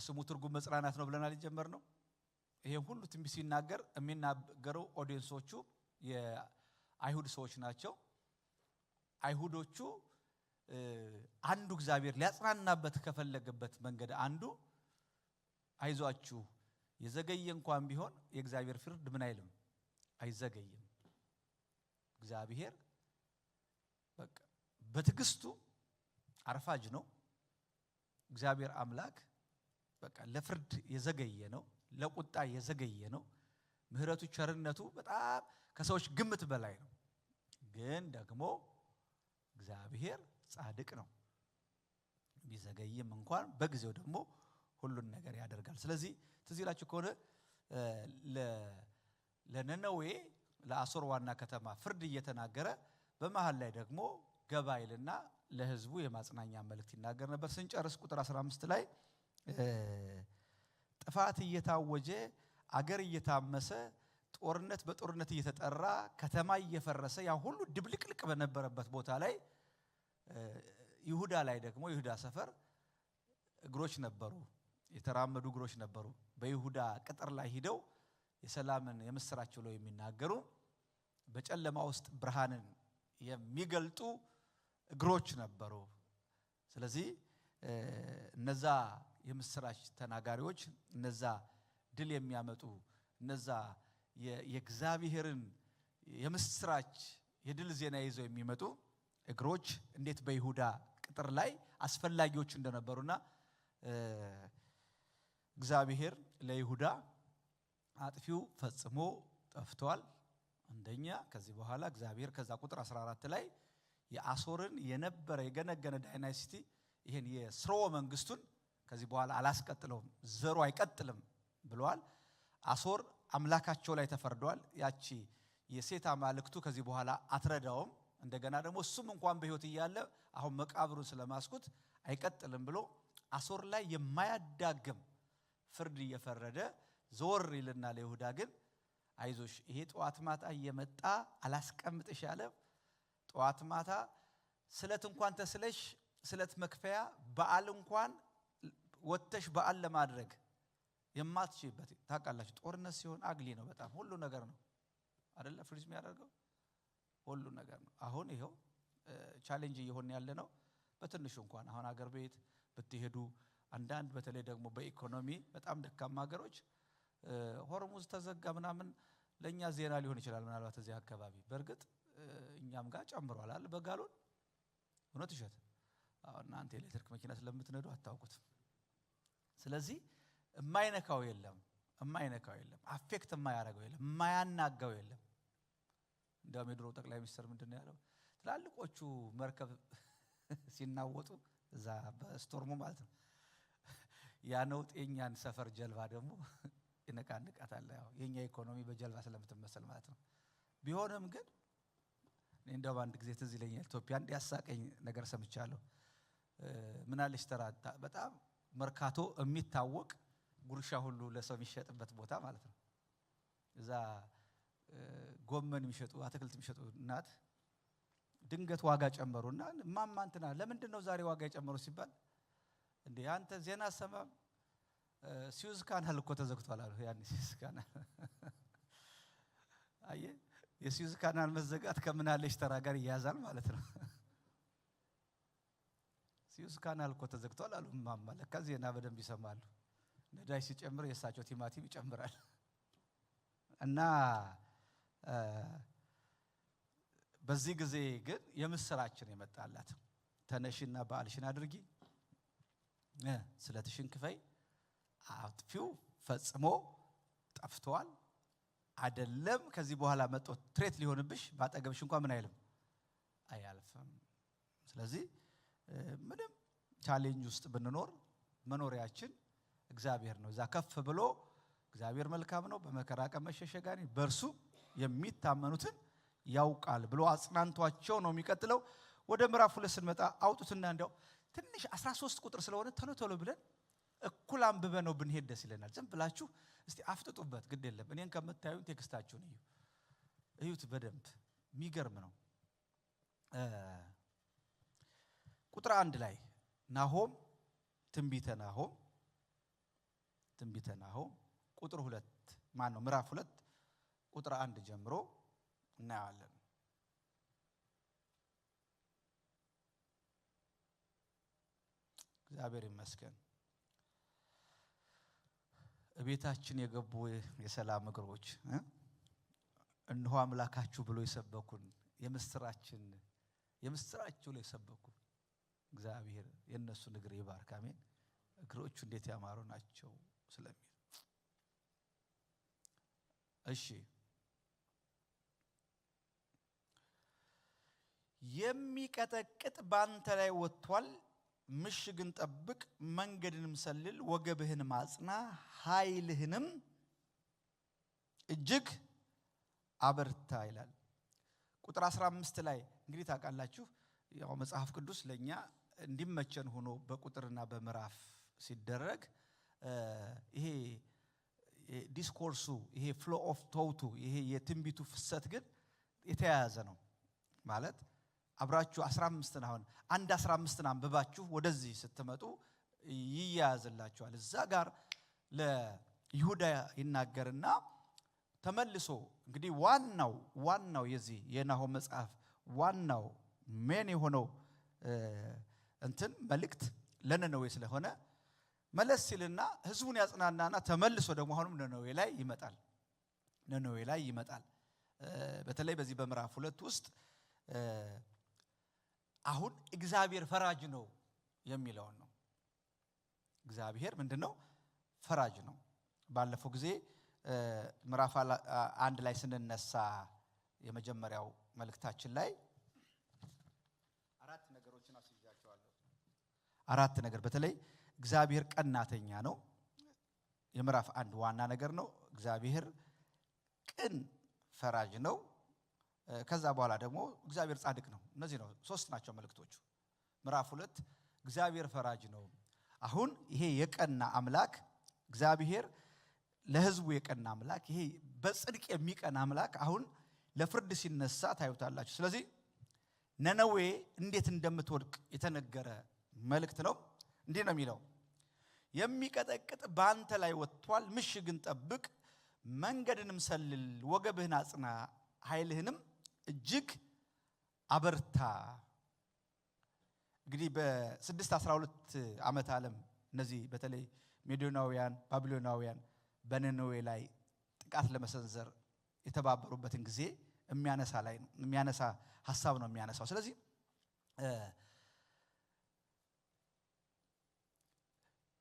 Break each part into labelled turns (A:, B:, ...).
A: የስሙ ትርጉም መጽናናት ነው ብለናል ጀመርነው። ይሄን ሁሉ ትንቢት ሲናገር የሚናገረው ኦዲየንሶቹ የአይሁድ ሰዎች ናቸው። አይሁዶቹ አንዱ እግዚአብሔር ሊያጽናናበት ከፈለገበት መንገድ አንዱ አይዟችሁ የዘገየ እንኳን ቢሆን የእግዚአብሔር ፍርድ ምን አይልም አይዘገይም። እግዚአብሔር በቃ በትግስቱ አርፋጅ ነው። እግዚአብሔር አምላክ በቃ ለፍርድ የዘገየ ነው፣ ለቁጣ የዘገየ ነው። ምህረቱ ቸርነቱ በጣም ከሰዎች ግምት በላይ ነው። ግን ደግሞ እግዚአብሔር ጻድቅ ነው። ቢዘገይም እንኳን በጊዜው ደግሞ ሁሉን ነገር ያደርጋል። ስለዚህ ትዝ ይላችሁ ከሆነ ለነነዌ ለአሶር ዋና ከተማ ፍርድ እየተናገረ በመሃል ላይ ደግሞ ገባይልና ለህዝቡ የማጽናኛ መልእክት ይናገር ነበር። ስንጨርስ ቁጥር 15 ላይ ጥፋት እየታወጀ አገር እየታመሰ ጦርነት በጦርነት እየተጠራ ከተማ እየፈረሰ ያ ሁሉ ድብልቅልቅ በነበረበት ቦታ ላይ ይሁዳ ላይ ደግሞ ይሁዳ ሰፈር እግሮች ነበሩ፣ የተራመዱ እግሮች ነበሩ። በይሁዳ ቅጥር ላይ ሄደው የሰላምን የምስራች ብለው የሚናገሩ በጨለማ ውስጥ ብርሃንን የሚገልጡ እግሮች ነበሩ። ስለዚህ እነዛ የምስራች ተናጋሪዎች፣ እነዛ ድል የሚያመጡ፣ እነዛ የእግዚአብሔርን የምስራች የድል ዜና ይዘው የሚመጡ እግሮች እንዴት በይሁዳ ቅጥር ላይ አስፈላጊዎች እንደነበሩና እግዚአብሔር ለይሁዳ አጥፊው ፈጽሞ ጠፍቷል። አንደኛ ከዚህ በኋላ እግዚአብሔር ከዛ ቁጥር 14 ላይ የአሶርን የነበረ የገነገነ ዳይናስቲ ይሄን የስርወ መንግስቱን ከዚህ በኋላ አላስቀጥለውም፣ ዘሩ አይቀጥልም ብለዋል። አሶር አምላካቸው ላይ ተፈርዷል። ያቺ የሴት አማልክቱ ከዚህ በኋላ አትረዳውም። እንደገና ደግሞ እሱም እንኳን በህይወት እያለ አሁን መቃብሩን ስለማስኩት አይቀጥልም ብሎ አሶር ላይ የማያዳግም ፍርድ እየፈረደ ዞር ይልና ለይሁዳ ግን አይዞሽ ይሄ ጧት ማታ እየመጣ አላስቀምጥሽ ያለ ጧት ማታ ስለት እንኳን ተስለሽ ስለት መክፈያ በዓል እንኳን ወተሽ በዓል ለማድረግ የማትችይበት ታውቃላችሁ። ጦርነት ሲሆን አግሊ ነው በጣም ሁሉ ነገር ነው አይደለ? ፍሪዝ የሚያደርገው ሁሉ ነገር ነው። አሁን ይሄው ቻሌንጅ እየሆነ ያለ ነው። በትንሹ እንኳን አሁን አገር ቤት ብትሄዱ አንዳንድ በተለይ ደግሞ በኢኮኖሚ በጣም ደካማ ሀገሮች ሆርሙዝ ተዘጋ ምናምን ለኛ ዜና ሊሆን ይችላል ምናልባት እዚህ አካባቢ። በርግጥ እኛም ጋር ጨምሯል አይደል በጋሎን እውነት ይሸት እናንተ ኤሌክትሪክ መኪና ስለምትነዱ አታውቁት። ስለዚህ የማይነካው የለም፣ አፌክት የማያደርገው የለም፣ የማያናጋው የለም። እንደውም የድሮ ጠቅላይ ሚኒስትር ምንድነው ያለው? ትላልቆቹ መርከብ ሲናወጡ እዛ በስቶርሙ ማለት ነው ያነው ጤኛን ሰፈር ጀልባ ደግሞ ይነቃንቃታል። ያው የኛ ኢኮኖሚ በጀልባ ስለምትመሰል ማለት ነው። ቢሆንም ግን እንደው አንድ ጊዜ ትዝ ይለኛል ኢትዮጵያ እንዲያሳቀኝ ነገር ሰምቻለሁ። ምን አለሽ ተራታ በጣም መርካቶ የሚታወቅ ጉርሻ ሁሉ ለሰው የሚሸጥበት ቦታ ማለት ነው። እዛ ጎመን የሚሸጡ አትክልት የሚሸጡ እናት ድንገት ዋጋ ጨመሩና ማማ እንትና ለምንድነው ዛሬ ዋጋ የጨመሩ ሲባል እንዴ አንተ ዜና ሰማም ሲዩዝ ካናል እኮ ተዘግቷል አሉ። ያን ሲዩዝ ካናል አየ የሲዩዝ ካናል መዘጋት ከምን አለሽ ተራ ጋር ይያዛል ማለት ነው። ሲዩዝ ካናል እኮ ተዘግቷል አሉ ማማ። ለካ ዜና በደንብ ይሰማሉ። ነዳጅ ሲጨምር የሳቸው ቲማቲም ይጨምራል። እና በዚህ ጊዜ ግን የምስራችን የመጣላት ተነሽና በዓልሽን አድርጊ ስለትሽን ክፈይ አጥፊው ፈጽሞ ጠፍቷል አይደለም ከዚህ በኋላ መጥቶ ትሬት ሊሆንብሽ ባጠገብሽ እንኳን ምን አይልም አያልፍም። ስለዚህ ምንም ቻሌንጅ ውስጥ ብንኖር መኖሪያችን እግዚአብሔር ነው። እዛ ከፍ ብሎ እግዚአብሔር መልካም ነው በመከራ ቀን መሸሸጋኒ በርሱ የሚታመኑትን ያውቃል ብሎ አጽናንቷቸው ነው የሚቀጥለው። ወደ ምዕራፍ 2 ስንመጣ አውጡትና እንደው ትንሽ 13 ቁጥር ስለሆነ ቶሎ ብለን እኩል አንብበነው ብንሄድ ደስ ይለናል። ዝም ብላችሁ እስቲ አፍጥጡበት ግድ የለም። እኔን ከምታዩ ቴክስታችሁን እዩት በደንብ የሚገርም ነው። ቁጥር 1 ላይ ናሆም ትንቢተ ናሆም ትንቢተ ናሆም ቁጥር 2 ማን ነው ምዕራፍ 2 ቁጥር 1 ጀምሮ እናያለን። እግዚአብሔር ይመስገን። እቤታችን የገቡ የሰላም እግሮች እነሆ አምላካችሁ ብሎ የሰበኩን የምስራችሁ ላይ የሰበኩ እግዚአብሔር የነሱን እግር ይባርክ። አሜን። እግሮቹ እንዴት ያማሩ ናቸው ስለሚል እሺ የሚቀጠቅጥ ባንተ ላይ ወጥቷል፣ ምሽግን ጠብቅ፣ መንገድንም ሰልል፣ ወገብህን ማጽና፣ ኃይልህንም እጅግ አበርታ ይላል። ቁጥር 15 ላይ እንግዲህ ታውቃላችሁ ያው መጽሐፍ ቅዱስ ለኛ እንዲመቸን ሆኖ በቁጥርና በምዕራፍ ሲደረግ ይሄ ዲስኮርሱ ይሄ ፍሎ ኦፍ ቶቱ ይሄ የትንቢቱ ፍሰት ግን የተያያዘ ነው ማለት አብራችሁ 15 አሁን 1:15 አንብባችሁ ወደዚህ ስትመጡ ይያያዝላችኋል። እዛ ጋር ለይሁዳ ይናገርና ተመልሶ እንግዲህ ዋናው የዚህ የናሆም መጽሐፍ ዋናው ሜን የሆነው እንትን መልእክት ለነነዌ ስለሆነ መለስ ሲልና ህዝቡን ያጽናናና ተመልሶ ደግሞ አሁንም ነነዌ ላይ ይመጣል። በተለይ በዚህ በምዕራፍ 2 ውስጥ አሁን እግዚአብሔር ፈራጅ ነው የሚለው ነው። እግዚአብሔር ምንድነው? ፈራጅ ነው። ባለፈው ጊዜ ምዕራፍ 1 ላይ ስንነሳ የመጀመሪያው መልእክታችን ላይ አራት ነገሮችን አስይዣቸዋለሁ። አራት ነገር በተለይ እግዚአብሔር ቀናተኛ ነው። የምዕራፍ 1 ዋና ነገር ነው። እግዚአብሔር ቅን ፈራጅ ነው። ከዛ በኋላ ደግሞ እግዚአብሔር ጻድቅ ነው። እነዚህ ነው ሶስት ናቸው መልእክቶቹ። ምዕራፍ 2 እግዚአብሔር ፈራጅ ነው። አሁን ይሄ የቀና አምላክ እግዚአብሔር ለህዝቡ የቀና አምላክ ይሄ በጽድቅ የሚቀና አምላክ አሁን ለፍርድ ሲነሳ ታዩታላችሁ። ስለዚህ ነነዌ እንዴት እንደምትወድቅ የተነገረ መልእክት ነው። እንዲህ ነው የሚለው የሚቀጠቅጥ ባንተ ላይ ወጥቷል፣ ምሽግን ጠብቅ፣ መንገድንም ሰልል፣ ወገብህን አጽና፣ ኃይልህንም እጅግ አበርታ። እንግዲህ በ612 ዓመተ ዓለም እነዚህ በተለይ ሜዶናውያን ባቢሎናውያን በነነዌ ላይ ጥቃት ለመሰንዘር የተባበሩበትን ጊዜ የሚያነሳ ሐሳብ ነው የሚያነሳው። ስለዚህ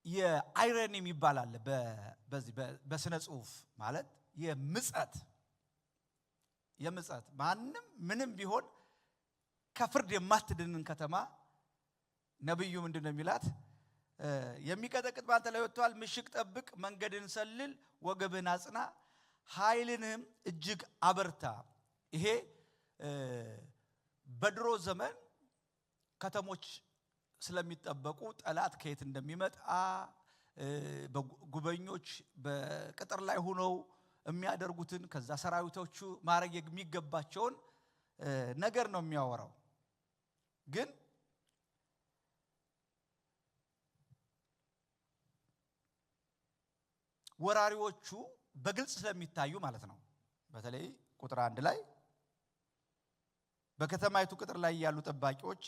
A: የአይረን የሚባል አለ በዚህ በስነ ጽሁፍ ማለት የምጽአት ማንም ምንም ቢሆን ከፍርድ የማትድንን ከተማ ነብዩ ምንድነው የሚላት? የሚቀጠቅጥ ባንተ ላይ ወጥቷል፣ ምሽግ ጠብቅ፣ መንገድን ሰልል፣ ወገብህን አጽና፣ ኃይልንም እጅግ አበርታ። ይሄ በድሮ ዘመን ከተሞች ስለሚጠበቁ ጠላት ከየት እንደሚመጣ በጉበኞች በቅጥር ላይ ሆነው የሚያደርጉትን ከዛ ሰራዊቶቹ ማድረግ የሚገባቸውን ነገር ነው የሚያወራው። ግን ወራሪዎቹ በግልጽ ስለሚታዩ ማለት ነው። በተለይ ቁጥር 1 ላይ በከተማይቱ ቅጥር ላይ ያሉ ጠባቂዎች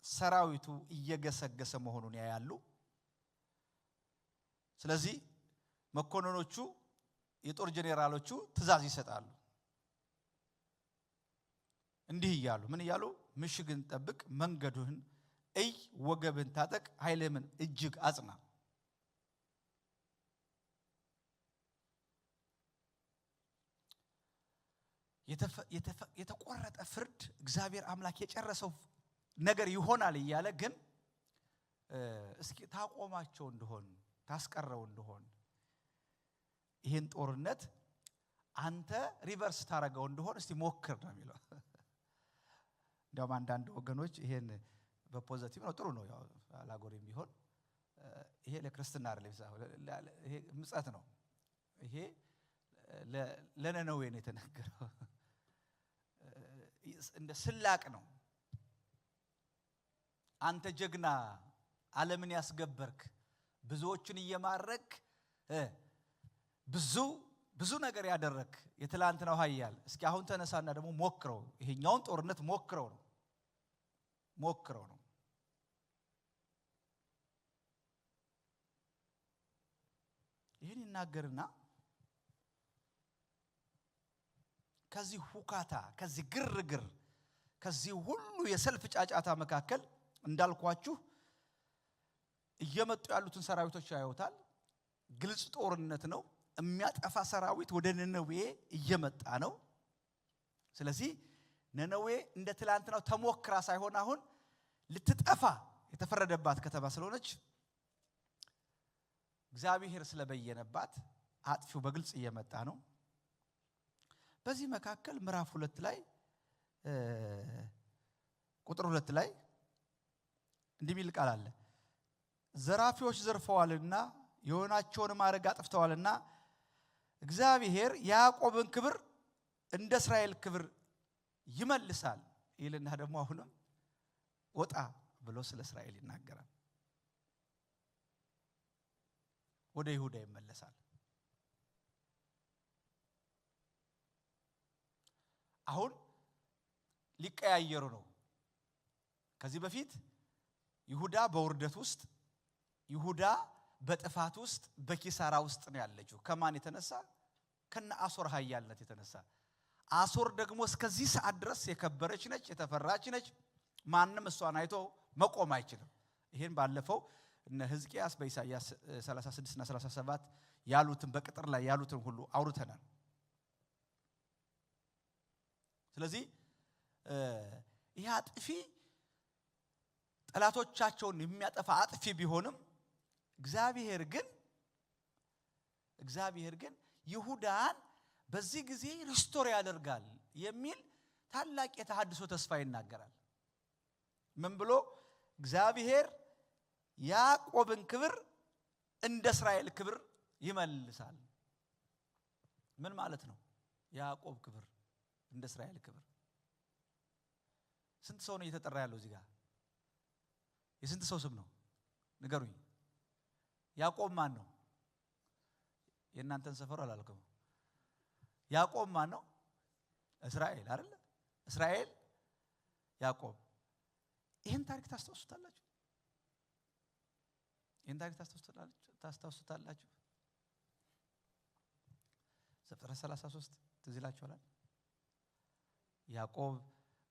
A: ሰራዊቱ እየገሰገሰ መሆኑን ያያሉ። ስለዚህ መኮንኖቹ የጦር ጄኔራሎቹ ትእዛዝ ይሰጣሉ። እንዲህ እያሉ ምን እያሉ? ምሽግን ጠብቅ፣ መንገዱን እይ፣ ወገብህን ታጠቅ፣ ኃይልህን እጅግ አጽና። የተቆረጠ ፍርድ እግዚአብሔር አምላክ የጨረሰው ነገር ይሆናል እያለ ግን እስኪ ታቆማቸው እንደሆን ታስቀረው እንደሆን ይሄን ጦርነት አንተ ሪቨርስ ታረጋው እንደሆን እስቲ ሞክር ነው የሚለው። እንደውም አንዳንድ ወገኖች ይሄን በፖዚቲቭ ነው ጥሩ ነው ያው አላጎሪም ቢሆን ይሄ ለክርስትና አይደለም ይሄ ምጽአት ነው። ይሄ ለነነዌ ነው የተነገረው። እንደ ስላቅ ነው። አንተ ጀግና ዓለምን ያስገበርክ ብዙዎችን እየማረክ ብዙ ነገር ያደረክ የትላንትናው ኃያል እስኪ አሁን ተነሳና ደግሞ ሞክረው ይሄኛውን ጦርነት ሞክረው ነው ይሄን ይናገርና ከዚህ ሁካታ ከዚህ ግርግር ከዚህ ሁሉ የሰልፍ ጫጫታ መካከል እንዳልኳችሁ እየመጡ ያሉትን ሰራዊቶች ያዩታል ግልጽ ጦርነት ነው የሚያጠፋ ሰራዊት ወደ ነነዌ እየመጣ ነው ስለዚህ ነነዌ እንደ ትላንትናው ተሞክራ ሳይሆን አሁን ልትጠፋ የተፈረደባት ከተማ ስለሆነች እግዚአብሔር ስለበየነባት አጥፊው በግልጽ እየመጣ ነው በዚህ መካከል ምዕራፍ 2 ላይ ቁጥር 2 ላይ እንዲህ ቃል አለ ዘራፊዎች ዘርፈዋልና የሆናቸውን ማረግ አጥፍተዋልና እግዚአብሔር ያዕቆብን ክብር እንደ እስራኤል ክብር ይመልሳል ይልና ደግሞ አሁንም ወጣ ብሎ ስለ እስራኤል ይናገራል ወደ ይሁዳ ይመለሳል አሁን ሊቀያየሩ ነው ከዚህ በፊት ይሁዳ በውርደት ውስጥ ይሁዳ በጥፋት ውስጥ በኪሳራ ውስጥ ነው ያለችው ከማን የተነሳ ከነ አሶር ኃያልነት የተነሳ አሶር ደግሞ እስከዚህ ሰዓት ድረስ የከበረች ነች የተፈራች ነች ማንንም እሷን አይቶ መቆም አይችልም ይሄን ባለፈው እነ ሕዝቅያስ በኢሳይያስ 36 እና 37 ያሉትን በቅጥር ላይ ያሉትን ሁሉ አውርተናል ስለዚህ ይሄ አጥፊ ጠላቶቻቸውን የሚያጠፋ አጥፊ ቢሆንም እግዚአብሔር ግን ይሁዳን በዚህ ጊዜ ሪስቶር ያደርጋል የሚል ታላቅ የተሐድሶ ተስፋ ይናገራል ምን ብሎ እግዚአብሔር ያዕቆብን ክብር እንደ እስራኤል ክብር ይመልሳል ምን ማለት ነው ያዕቆብ ክብር እንደ እስራኤል ክብር ስንት ሰው ነው እየተጠራ ያለው እዚህ ጋር የስንት ሰው ስም ነው ንገሩኝ ያዕቆብ ማን ነው የእናንተን ሰፈር አላልኩም ያዕቆብ ማን ነው እስራኤል አይደል እስራኤል ያዕቆብ ይሄን ታሪክ ታስተውሱታላችሁ ዘፍጥረት 33 ትዝ ይላችኋል ያዕቆብ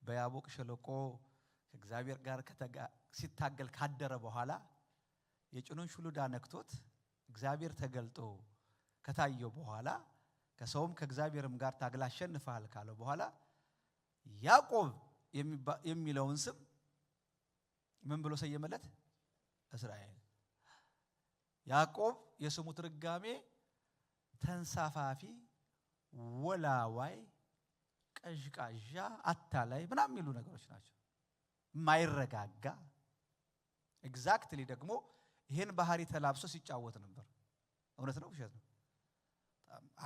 A: በያቦቅ ሸለቆ ከእግዚአብሔር ጋር ሲታገል ካደረ በኋላ የጭኑን ሹሉዳ ነክቶት እግዚአብሔር ተገልጦ ከታየው በኋላ ከሰውም ከእግዚአብሔርም ጋር ታግላ አሸንፈሃል ካለው በኋላ ያዕቆብ የሚለውን ስም ምን ብሎ ሰየመለት እስራኤል ያዕቆብ የስሙ ትርጓሜ ተንሳፋፊ ወላዋይ ቀዥቃዣ አታላይ ምናምን የሚሉ ነገሮች ናቸው ማይረጋጋ ኤግዛክትሊ ደግሞ ይሄን ባህሪ ተላብሶ ሲጫወት ነበር እውነት ነው ውሸት ነው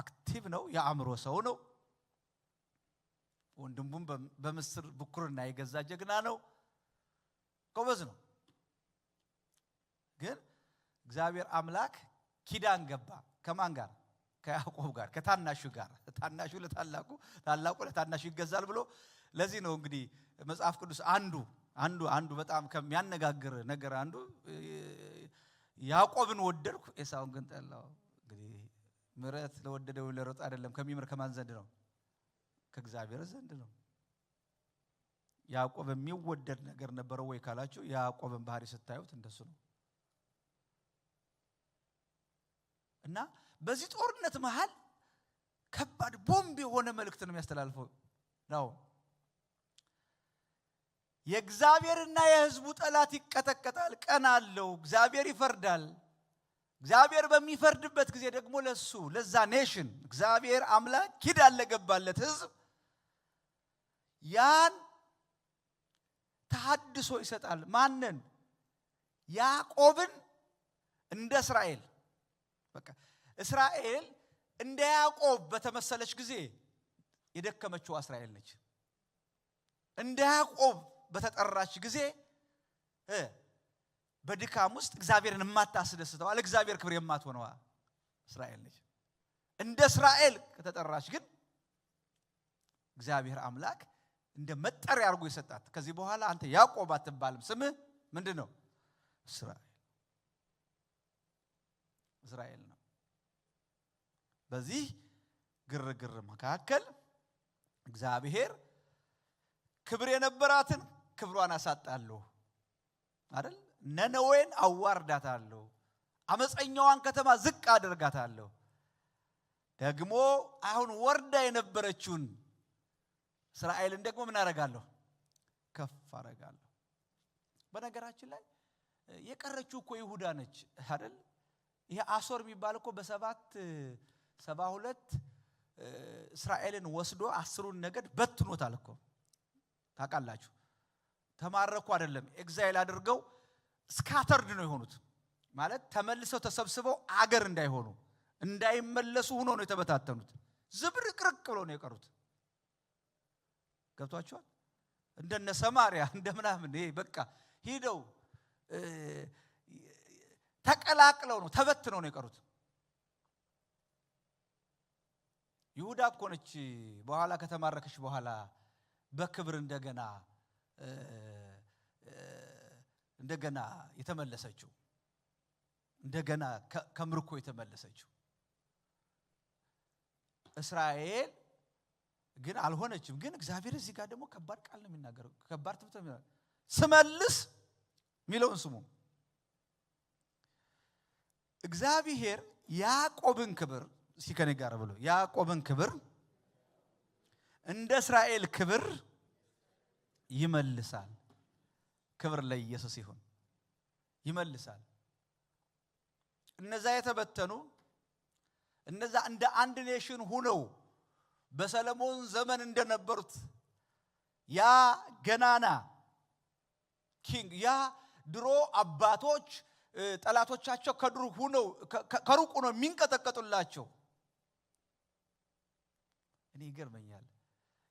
A: አክቲቭ ነው የአእምሮ ሰው ነው ወንድሙም በምስር ብኩርና የገዛ ጀግና ነው ጎበዝ ነው ግን እግዚአብሔር አምላክ ኪዳን ገባ ከማን ጋር ከያዕቆብ ጋር ከታናሹ ጋር ታናሹ ለታላቁ ታላቁ ለታናሹ ይገዛል ብሎ ለዚህ ነው እንግዲህ መጽሐፍ ቅዱስ አንዱ በጣም ከሚያነጋግር ነገር አንዱ ያዕቆብን ወደድኩ ኤሳውን ግን ጠላው እንግዲህ ምሕረት ለወደደው ለሮጥ አይደለም ከሚምር ከማን ዘንድ ነው ከእግዚአብሔር ዘንድ ነው ያዕቆብ የሚወደድ ነገር ነበር ወይ ካላችሁ ያዕቆብን ባህሪ ስታዩት እንደሱ ነው እና በዚህ ጦርነት መሃል ከባድ ቦምብ የሆነ መልእክት ነው የሚያስተላልፈው ነው የእግዚአብሔርና የሕዝቡ ጠላት ይቀጠቀጣል ቀን አለው እግዚአብሔር ይፈርዳል እግዚአብሔር በሚፈርድበት ጊዜ ደግሞ ለዛ ኔሽን እግዚአብሔር አምላክ ኪዳን ለገባለት ሕዝብ ያን ተሐድሶ ይሰጣል ማንን ያዕቆብን እንደ እስራኤል በቃ እስራኤል እንደ ያዕቆብ በተመሰለች ጊዜ የደከመችው እስራኤል ነች እንደ ያዕቆብ በተጠራች ጊዜ በድካም ውስጥ እግዚአብሔርን የማታስደስተው አለ እግዚአብሔር ክብር የማትሆነው እስራኤል ነች። እንደ እስራኤል ከተጠራች ግን እግዚአብሔር አምላክ እንደ መጠሪያ አድርጎ የሰጣት ከዚህ በኋላ አንተ ያዕቆብ አትባልም ስምህ ምንድነው? እስራኤል ነው። በዚህ ግርግር መካከል እግዚአብሔር ክብር የነበራትን ክብሯን አሳጣለሁ አይደል? ነነዌን አዋርዳታለሁ፣ አመፀኛዋን ከተማ ዝቅ አደርጋታለሁ። ደግሞ አሁን ወርዳ የነበረችውን እስራኤልን ደግሞ ምን አደርጋለሁ? ከፍ አደርጋለሁ። በነገራችን ላይ የቀረችው እኮ ይሁዳ ነች አይደል? ይሄ አሶር የሚባል እኮ በ772 እስራኤልን ወስዶ 10ሩን ነገድ በትኖታል እኮ ታውቃላችሁ። ተማረኩ አይደለም፣ ኤግዛይል አድርገው ስካተርድ ነው የሆኑት። ማለት ተመልሰው ተሰብስበው አገር እንዳይሆኑ እንዳይመለሱ ሆኖ ነው የተበታተኑት። ዝብርቅርቅ ብለው ነው የቀሩት። ገብቷቸዋል? እንደነ ሰማሪያ እንደምናምን ይሄ በቃ ሄደው ተቀላቅለው ነው ተበትነው ነው የቀሩት። ይሁዳ እኮ ነች በኋላ ከተማረከች በኋላ በክብር እንደገና የተመለሰችው፣ እንደገና ከምርኮ የተመለሰችው። እስራኤል ግን አልሆነችም። ግን እግዚአብሔር እዚህ ጋር ደግሞ ከባድ ቃል ነው የሚናገረው። ከባድ ትምህርት ነው የሚናገረው። ስመልስ ሚለውን ስሙ። እግዚአብሔር ያዕቆብን ክብር ሲከነ ጋር ብሎ ያዕቆብን ክብር እንደ እስራኤል ክብር ይመልሳል። ክብር ለኢየሱስ ይሁን። ይመልሳል። እነዛ የተበተኑ እነዛ እንደ አንድ ኔሽን ሆነው በሰለሞን ዘመን እንደነበሩት ያ ገናና ኪንግ ያ ድሮ አባቶች ጠላቶቻቸው ከድሩ ሆነው ከሩቁ ነው የሚንቀጠቀጡላቸው። እኔ ይገርመኛል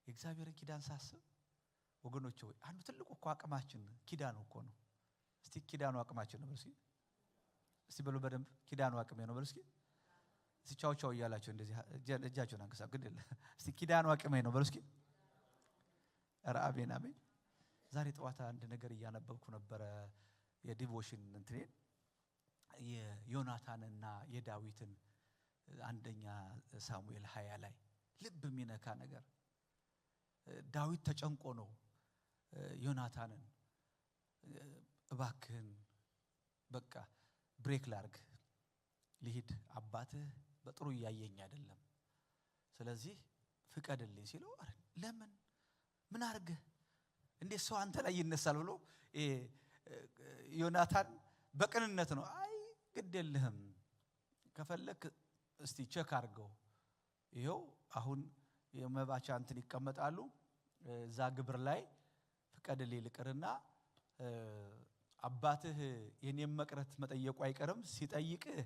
A: የእግዚአብሔር ኪዳን ሳስብ ወገኖቼ፣ ወይ አንዱ ትልቁ እኮ አቅማችን ኪዳኑ እኮ ነው። እስቲ ኪዳኑ አቅማችን ነው። እስቲ በሉ በደንብ ኪዳኑ አቅሜ ነው። እስኪ ቻው ቻው እያላችሁ እንደዚህ እጃችሁን አንገሳብ ግድ የለ። እስቲ ኪዳኑ አቅሜ ነው በሉ እስኪ። ኧረ አሜን አሜን። ዛሬ ጠዋት አንድ ነገር እያነበብኩ ነበረ። የዲቮሽን እንትኔን የዮናታንና የዳዊትን አንደኛ ሳሙኤል 20 ላይ ልብ የሚነካ ነገር። ዳዊት ተጨንቆ ነው ዮናታንን እባክህን በቃ ብሬክ ላርግ ልሂድ፣ አባትህ በጥሩ እያየኝ አይደለም፣ ስለዚህ ፍቀድልኝ ሲለው ለምን ምን አርገህ እንዴት ሰው አንተ ላይ ይነሳል ብሎ ዮናታን በቅንነት ነው አይ ግድ የለህም ከፈለክ እስቲ ቼክ አርገው፣ ይሄው አሁን የመባቻ እንትን ይቀመጣሉ እዛ ግብር ላይ ፍቀድልኝ ልቅርና አባትህ የኔም መቅረት መጠየቁ አይቀርም፣ ሲጠይቅህ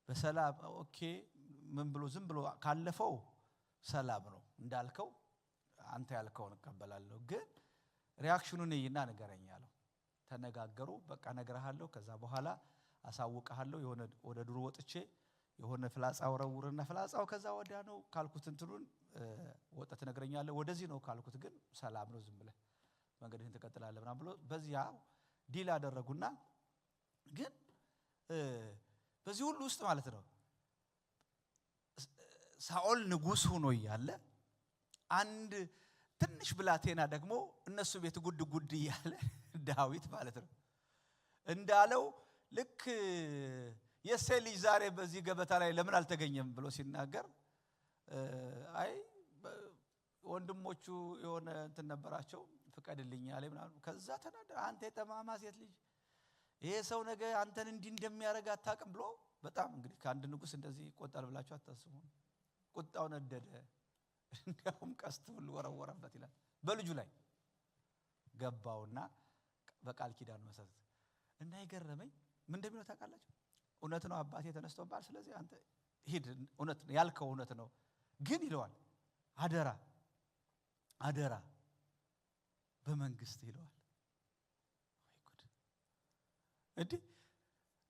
A: በሰላም ኦኬ ምን ብሎ ዝም ብሎ ካለፈው ሰላም ነው እንዳልከው አንተ ያልከውን እቀበላለሁ፣ ግን ሪአክሽኑን እይና ንገረኝ አለው። ተነጋገሩ። በቃ ነግረሃለሁ፣ ከዛ በኋላ አሳውቀሃለሁ። የሆነ ወደ ድሩ ወጥቼ የሆነ ፍላጻ ወረውርና ፍላጻው ከዛ ወዲያ ነው ካልኩት እንትኑን ወጣት ነግረኛለህ፣ ወደዚህ ነው ካልኩት ግን ሰላም ነው፣ ዝም ብለህ መንገድህን ተከተላለህ ምናምን ብሎ በዚያ ዲል አደረጉና ግን በዚህ ሁሉ ውስጥ ማለት ነው ሳኦል ንጉስ ሆኖ እያለ አንድ ትንሽ ብላቴና ደግሞ እነሱ ቤት ጉድ ጉድ እያለ ዳዊት ማለት ነው እንዳለው ልክ የእሴይ ልጅ ዛሬ በዚህ ገበታ ላይ ለምን አልተገኘም ብሎ ሲናገር አይ ወንድሞቹ የሆነ እንትን ነበራቸው ፍቀድልኝ አለ ምናምን። ከዛ ተናደ አንተ የጠማማ ሴት ልጅ ይሄ ሰው ነገ አንተን እንዲህ እንደሚያረጋ አታውቅም ብሎ በጣም እንግዲህ ከአንድ ንጉስ እንደዚህ ይቆጣል ብላችሁ አታስቡ። ቁጣው ነደደ፣ እንዲያውም ቀስት ሁሉ ወረወረበት ይላል። በልጁ ላይ ገባውና በቃል ኪዳኑ መሰረት እና ይገረመኝ ምን እንደሚለው ታውቃላችሁ? እውነት ነው አባቴ ተነስቶባል፣ ስለዚህ አንተ ሂድ፣ እውነት ነው ያልከው እውነት ነው፣ ግን ይለዋል አደራ አደራ በመንግስት ይለዋል። ወይ ጉድ! እንዴ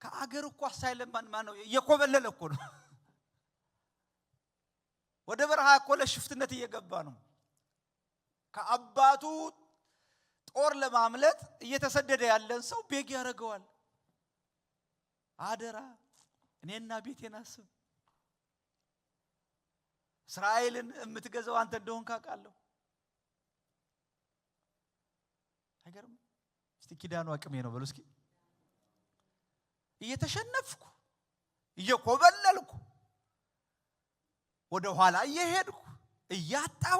A: ከአገር እኮ አሳይለም ማን ነው የኮበለለ እኮ ነው ወደ በረሃ እኮ ለሽፍትነት እየገባ ነው። ከአባቱ ጦር ለማምለጥ እየተሰደደ ያለን ሰው ቤግ ያደርገዋል። አደራ እኔና ቤቴን አስብ፣ እስራኤልን የምትገዛው አንተ እንደሆንክ አውቃለሁ። አይገርም? እስቲ ኪዳኑ አቅሜ ነው በሉ እስኪ። እየተሸነፍኩ እየኮበለልኩ ወደ ኋላ እየሄድኩ እያጣሁ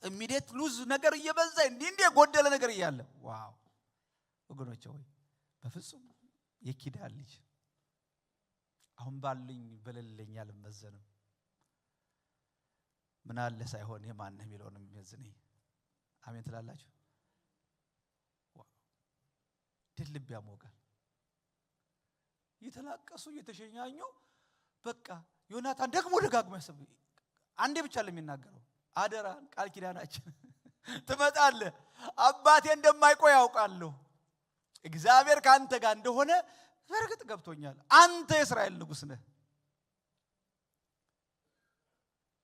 A: ኢሚዲየት ሉዝ ነገር እየበዛ እንዲህ የጎደለ ነገር እያለ ዋው ወገኖቼ ሆይ በፍጹም የኪዳን ልጅ አሁን ባልኝ በለለኝ አልመዘንም። ምን አለ ሳይሆን የማን ነው የሚለው ነው የሚመዝነኝ። አሜን ትላላችሁ? ድልብ ያሞጋል። እየተላቀሱ እየተሸኛኙ በቃ ዮናታን ደግሞ ደጋግሞ ያሰብ አንዴ ብቻ ለሚናገረው አደራን ቃል ኪዳናችን ትመጣለህ። አባቴ እንደማይቆይ ያውቃለሁ። እግዚአብሔር ካንተ ጋር እንደሆነ በርግጥ ገብቶኛል። አንተ የእስራኤል ንጉሥ ነህ።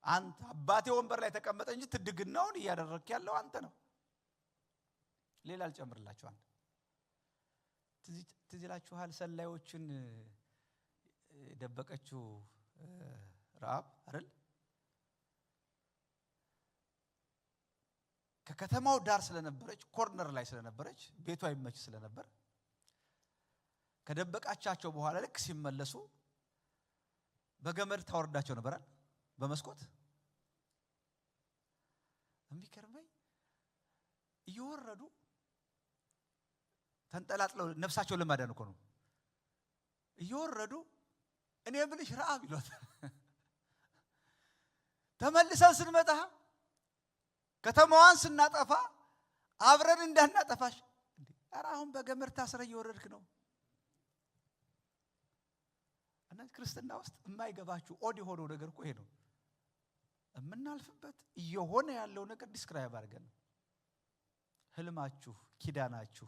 A: አንተ አባቴ ወንበር ላይ ተቀመጠ እንጂ ትድግናውን እያደረክ ያለው አንተ ነው። ሌላ አልጨምርላችሁ። አንተ ትዝ ይላችኋል ሰላዮችን ደበቀችው ረዓብ አይደል? ከከተማው ዳር ስለነበረች ኮርነር ላይ ስለነበረች ቤቷ ይመች ስለነበር ከደበቃቻቸው በኋላ ልክ ሲመለሱ በገመድ ታወርዳቸው ነበር በመስኮት። የሚከርመኝ እየወረዱ ተንጠላጥለው ነፍሳቸው ለማዳን እኮ ነው እየወረዱ እኔ ምንሽ ረዓብ ይሏት ተመልሰን ስንመጣ ከተማዋን ስናጠፋ አብረን እንዳናጠፋሽ ኧረ አሁን በገመድ ታስረ እየወረድክ ነው። እና ክርስትና ውስጥ የማይገባችሁ ኦድ የሆነው ነገር እኮ ይሄ ነው። የምናልፍበት እየሆነ ያለው ነገር ዲስክራይብ አድርገን ህልማችሁ ኪዳናችሁ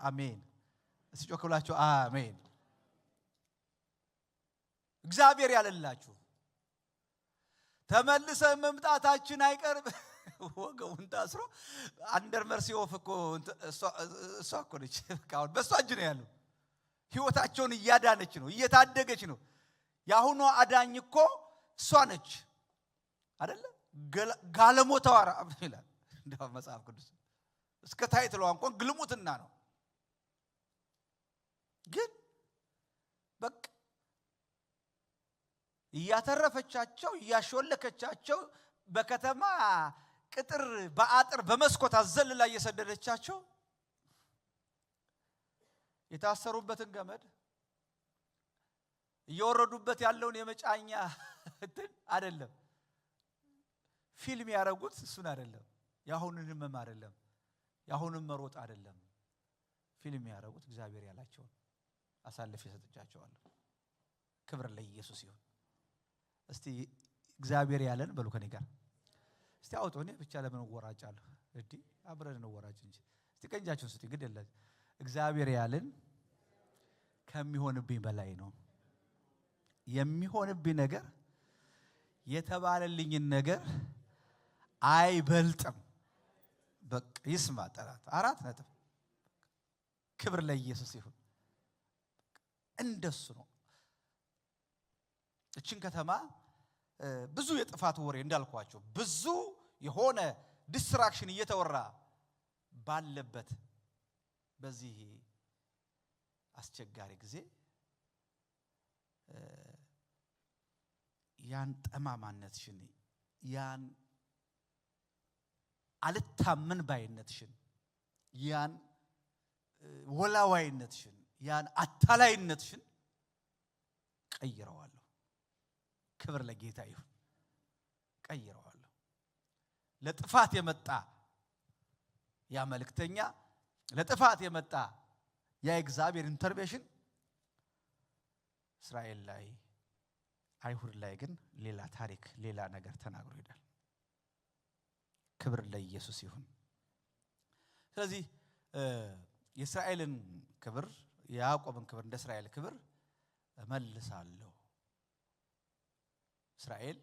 A: አሜን እስቲ ጮክ ብላችሁ አሜን። እግዚአብሔር ያለላችሁ ተመልሰ መምጣታችን አይቀርም። ወገውን ታስሮ አንደር መርሲ ኦፍ እኮ እሷ እኮ ነች። አሁን በሷ እጅ ነው ያለው። ህይወታቸውን እያዳነች ነው እየታደገች ነው። ያሁኑ አዳኝ እኮ እሷ ነች አይደለ? ጋለሞታው ረዓብ ይላል እንደው መጽሐፍ ቅዱስ። እስከ ታይትሏ እንኳን ግልሙትና ነው። ግን በቃ እያተረፈቻቸው እያሾለከቻቸው በከተማ ቅጥር በአጥር በመስኮት አዘልላ እየሰደደቻቸው የታሰሩበትን ገመድ እየወረዱበት ያለውን የመጫኛ እንትን አይደለም ፊልም ያረጉት። እሱን አይደለም ያሁንን ህመም አይደለም ያሁንን መሮጥ አይደለም ፊልም ያረጉት። እግዚአብሔር ያላቸው አሳልፌ ሰጥቻቸዋለሁ። ክብር ለኢየሱስ ይሁን። እስቲ እግዚአብሔር ያለን በሉ ከኔ ጋር እስቲ አውጡ። እኔ ብቻ ለምን ወራጫለሁ? እዲ አብረን ነው ወራጭ እንጂ። እስቲ ቀንጃችሁን ስቲ ግድ የለ። እግዚአብሔር ያለን ከሚሆንብኝ በላይ ነው። የሚሆንብኝ ነገር የተባለልኝን ነገር አይበልጥም። በቃ ይስማ ጠላት። 4 ነጥብ። ክብር ለኢየሱስ ይሁን። እንደሱ ነው። እቺን ከተማ ብዙ የጥፋት ወሬ እንዳልኳቸው ብዙ የሆነ ዲስትራክሽን እየተወራ ባለበት በዚህ አስቸጋሪ ጊዜ ያን ጠማማነትሽን ያን አልታመን ባይነትሽን ያን ወላዋይነትሽን ያን አታላይነትሽን ቀይረዋለሁ። ክብር ለጌታ ይሁን። ቀይረዋለሁ። ለጥፋት የመጣ ያ መልእክተኛ ለጥፋት የመጣ ያ እግዚአብሔር ኢንተርቬንሽን እስራኤል ላይ አይሁድ ላይ ግን ሌላ ታሪክ ሌላ ነገር ተናግሮ ይላል። ክብር ለኢየሱስ ይሁን። ስለዚህ የእስራኤልን ክብር የያዕቆብን ክብር እንደ እስራኤል ክብር እመልሳለሁ። እስራኤል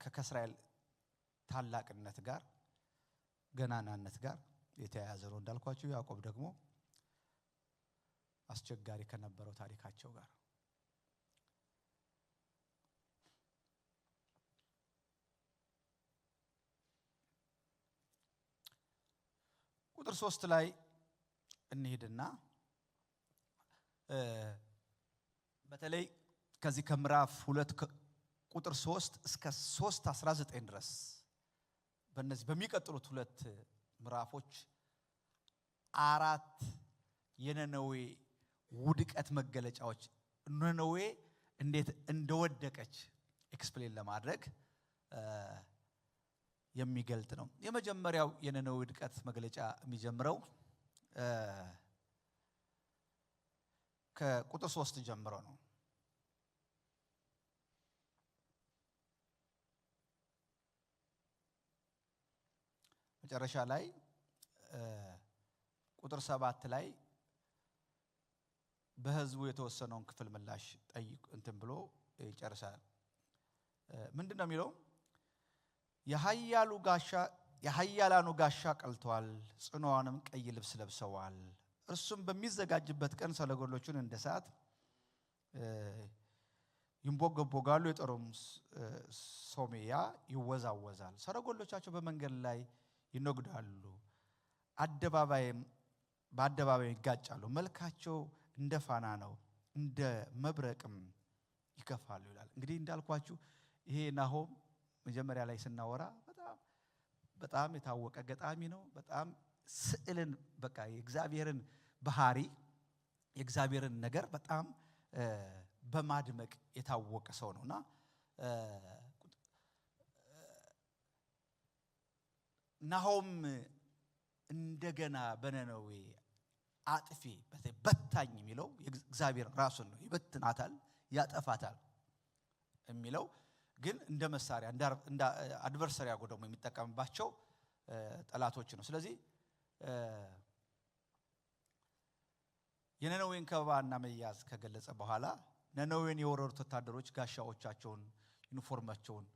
A: ከእስራኤል ታላቅነት ጋር ገናናነት ጋር የተያያዘ ነው። እንዳልኳችሁ ያዕቆብ ደግሞ አስቸጋሪ ከነበረው ታሪካቸው ጋር ቁጥር 3 ላይ እንሄድና በተለይ ከዚህ ከምዕራፍ 2 ቁጥር 3 እስከ 3:19 ድረስ በእነዚህ በሚቀጥሉት ሁለት ምዕራፎች 4 የነነዌ ውድቀት መገለጫዎች ነነዌ እንዴት እንደወደቀች ኤክስፕሌን ለማድረግ የሚገልጥ ነው። የመጀመሪያው የነነዌ ውድቀት መግለጫ የሚጀምረው ከቁጥር 3 ጀምሮ ነው። መጨረሻ ላይ ቁጥር 7 ላይ በህዝቡ የተወሰነውን ክፍል ምላሽ ጠይቅ እንትን ብሎ ይጨርሳል። ምንድነው የሚለው? የኃያላኑ ጋሻ ቀልቷል፣ ጽኑዓንም ቀይ ልብስ ለብሰዋል። እርሱም በሚዘጋጅበት ቀን ሰረገሎቹን እንደ እሳት ይንቦገቦጋሉ፣ የጦሩም ሶሜያ ይወዛወዛል። ሰረገሎቻቸው በመንገድ ላይ ይነጉዳሉ፣ በአደባባይ ይጋጫሉ። መልካቸው እንደ ፋና ነው፣ እንደ መብረቅም ይከፋሉ ይላል። እንግዲህ እንዳልኳችሁ ይሄ ናሆም መጀመሪያ ላይ ስናወራ በጣም የታወቀ ገጣሚ ነው። በጣም ስዕልን በቃ የእግዚአብሔርን ባህሪ የእግዚአብሔርን ነገር በጣም በማድመቅ የታወቀ ሰው ነውና ናሆም እንደገና በነነዌ አጥፊ በታኝ የሚለው እግዚአብሔር ራሱን ነው። ይበትናታል፣ ያጠፋታል የሚለው ግን እንደ መሳሪያ እንደ አድቨርሰሪ አድርጎ ደግሞ የሚጠቀምባቸው ጠላቶች ነው። ስለዚህ የነነዌን ከበባና መያዝ ከገለጸ በኋላ ነነዌን የወረሩት ወታደሮች ጋሻዎቻቸውን፣ ዩኒፎርማቸውን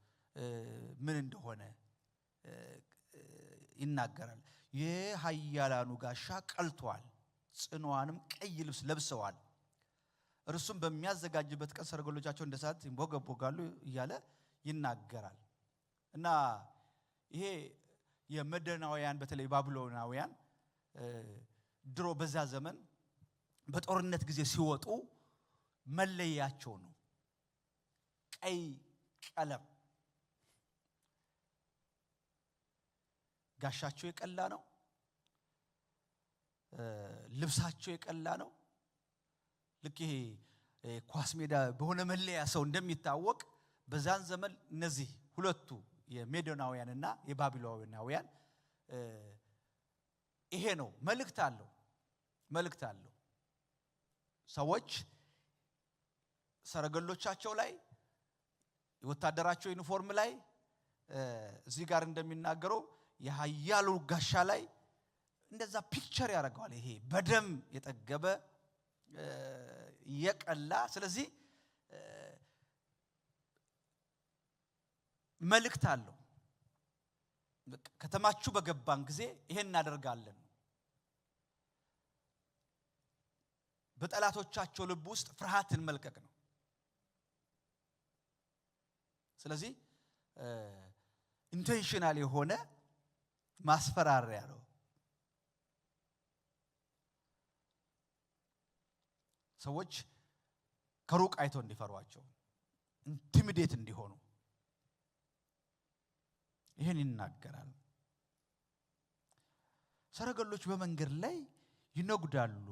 A: ምን እንደሆነ ይናገራል። የኃያላኑ ጋሻ ቀልቷል፣ ጽኑዓንም ቀይ ልብስ ለብሰዋል። እርሱም በሚያዘጋጅበት ቀን ሰረገሎቻቸው እንደ እሳት ይንቦገቦጋሉ እያለ ይናገራል። እና ይሄ የመደናውያን በተለይ ባቢሎናውያን ድሮ በዛ ዘመን በጦርነት ጊዜ ሲወጡ መለያቸው ነው ቀይ ቀለም። ጋሻቸው የቀላ ነው፣ ልብሳቸው የቀላ ነው። ልክ ይሄ ኳስ ሜዳ በሆነ መለያ ሰው እንደሚታወቅ በዛን ዘመን እነዚህ ሁለቱ የሜዶናውያንና የባቢሎናውያን ይሄ ነው። መልእክት አለው። ሰዎች ሰረገሎቻቸው ላይ የወታደራቸው ዩኒፎርም ላይ እዚህ ጋር እንደሚናገረው የኃያሉ ጋሻ ላይ እንደዛ ፒክቸር ያደርገዋል። ይሄ በደም የጠገበ የቀላ። ስለዚህ መልእክት አለው። ከተማችሁ በገባን ጊዜ ይሄን እናደርጋለን። በጠላቶቻቸው ልብ ውስጥ ፍርሃትን መልቀቅ ነው። ስለዚህ ኢንቴንሽናል የሆነ ማስፈራሪያ ነው። ሰዎች ከሩቅ አይተው እንዲፈሯቸው፣ ኢንቲሚዴት እንዲሆኑ ይሄን ይናገራል። ሰረገሎች በመንገድ ላይ ይነጉዳሉ፣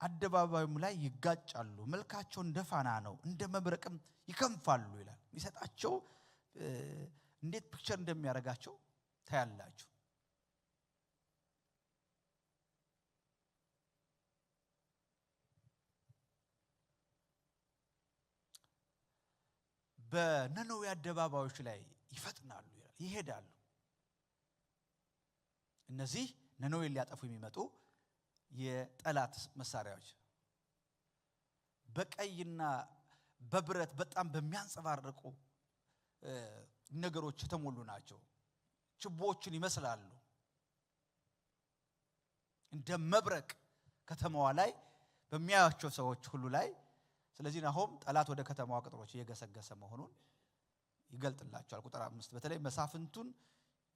A: አደባባዩም ላይ ይጋጫሉ። መልካቸው እንደ ፋና ነው፣ እንደ መብረቅም ይከንፋሉ ይላል። የሚሰጣቸው እንዴት ፒክቸር እንደሚያደርጋቸው ታያላችሁ። በነነዌ አደባባዮች ላይ ይፈጥናሉ ይላል፣ ይሄዳሉ። እነዚህ ነነዌን ሊያጠፉ የሚመጡ የጠላት መሳሪያዎች በቀይና በብረት በጣም በሚያንጸባርቁ ነገሮች የተሞሉ ናቸው። ችቦዎችን ይመስላሉ እንደ መብረቅ ከተማዋ ላይ በሚያያቸው ሰዎች ሁሉ ላይ። ስለዚህ ናሆም ጠላት ወደ ከተማዋ ቅጥሮች እየገሰገሰ መሆኑን ይገልጥላቸዋል። ቁጥር 5 በተለይ መሳፍንቱን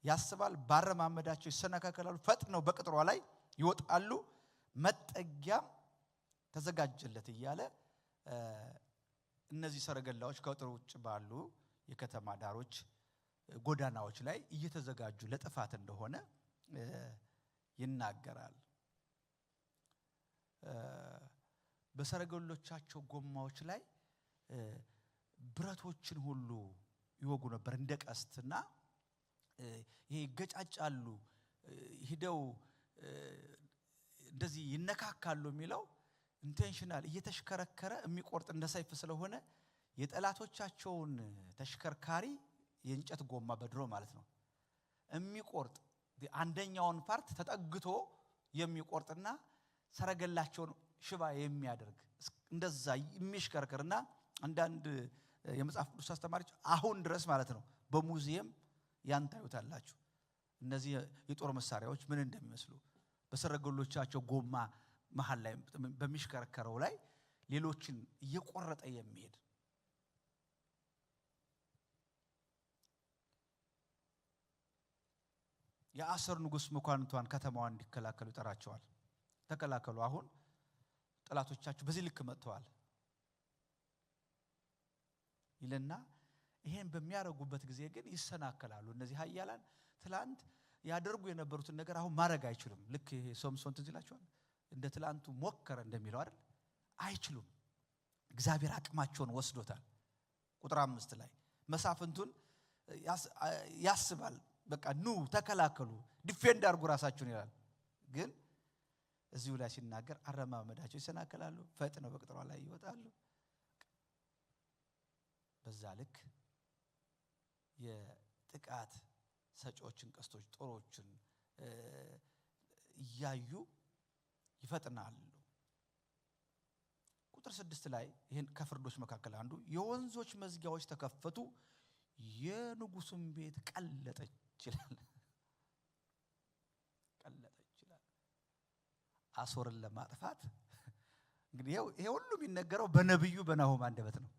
A: ያስባል፣ ባረማመዳቸው ይሰናከላሉ፣ ፈጥነው በቅጥሯ ላይ ይወጣሉ፣ መጠጊያም ተዘጋጀለት እያለ እነዚህ ሰረገላዎች ከቅጥር ውጭ ባሉ የከተማ ዳሮች ጎዳናዎች ላይ እየተዘጋጁ ለጥፋት እንደሆነ ይናገራል። በሰረገሎቻቸው ጎማዎች ላይ ብረቶችን ሁሉ ይወጉ ነበር እንደ ቀስትና ይሄ ይገጫጫሉ፣ ሂደው እንደዚህ ይነካካሉ የሚለው ኢንቴንሽናል እየተሽከረከረ የሚቆርጥ እንደ ሰይፍ ስለሆነ የጠላቶቻቸውን ተሽከርካሪ የእንጨት ጎማ በድሮ ማለት ነው የሚቆርጥ አንደኛውን ፓርት ተጠግቶ የሚቆርጥና ሰረገላቸውን ሽባ የሚያደርግ እንደዛ የሚሽከረከርና አንዳንድ የመጽሐፍ ቅዱስ አስተማሪዎች አሁን ድረስ ማለት ነው በሙዚየም ያንታዩታላችሁ እነዚህ የጦር መሳሪያዎች ምን እንደሚመስሉ በሰረገሎቻቸው ጎማ መሃል ላይ በሚሽከረከረው ላይ ሌሎችን እየቆረጠ የሚሄድ የአሦር ንጉስ መኳንንቷን ከተማዋን እንዲከላከሉ ይጠራቸዋል። ተከላከሉ፣ አሁን ጠላቶቻችሁ በዚህ ልክ መጥተዋል ይልና ይሄን በሚያረጉበት ጊዜ ግን ይሰናከላሉ። እነዚህ ኃያላን ትላንት ያደርጉ የነበሩትን ነገር አሁን ማድረግ አይችሉም። ልክ ሶምሶን ትዝ ይላችኋል እንደ ትላንቱ ሞከረ እንደሚለው አይደል? አይችሉም። እግዚአብሔር አቅማቸውን ወስዶታል። ቁጥር 5 ላይ መሳፍንቱን ያስባል። በቃ ኑ ተከላከሉ፣ ዲፌንድ አድርጉ ራሳችሁን ይላል። ግን እዚሁ ላይ ሲናገር አረማመዳቸው ይሰናከላሉ፣ ፈጥነው በቅጥሯ ላይ ይወጣሉ። በዛ ልክ የጥቃት ሰጪዎችን ቀስቶች ጦሮችን እያዩ ይፈጥናሉ። ቁጥር 6 ላይ ይሄን ከፍርዶች መካከል አንዱ የወንዞች መዝጊያዎች ተከፈቱ፣ የንጉሱም ቤት ቀለጠች ይላል። ቀለጠች ይላል። አሦርን ለማጥፋት እንግዲህ ይሄ ሁሉ የሚነገረው በነብዩ በናሆም አንደበት ነው።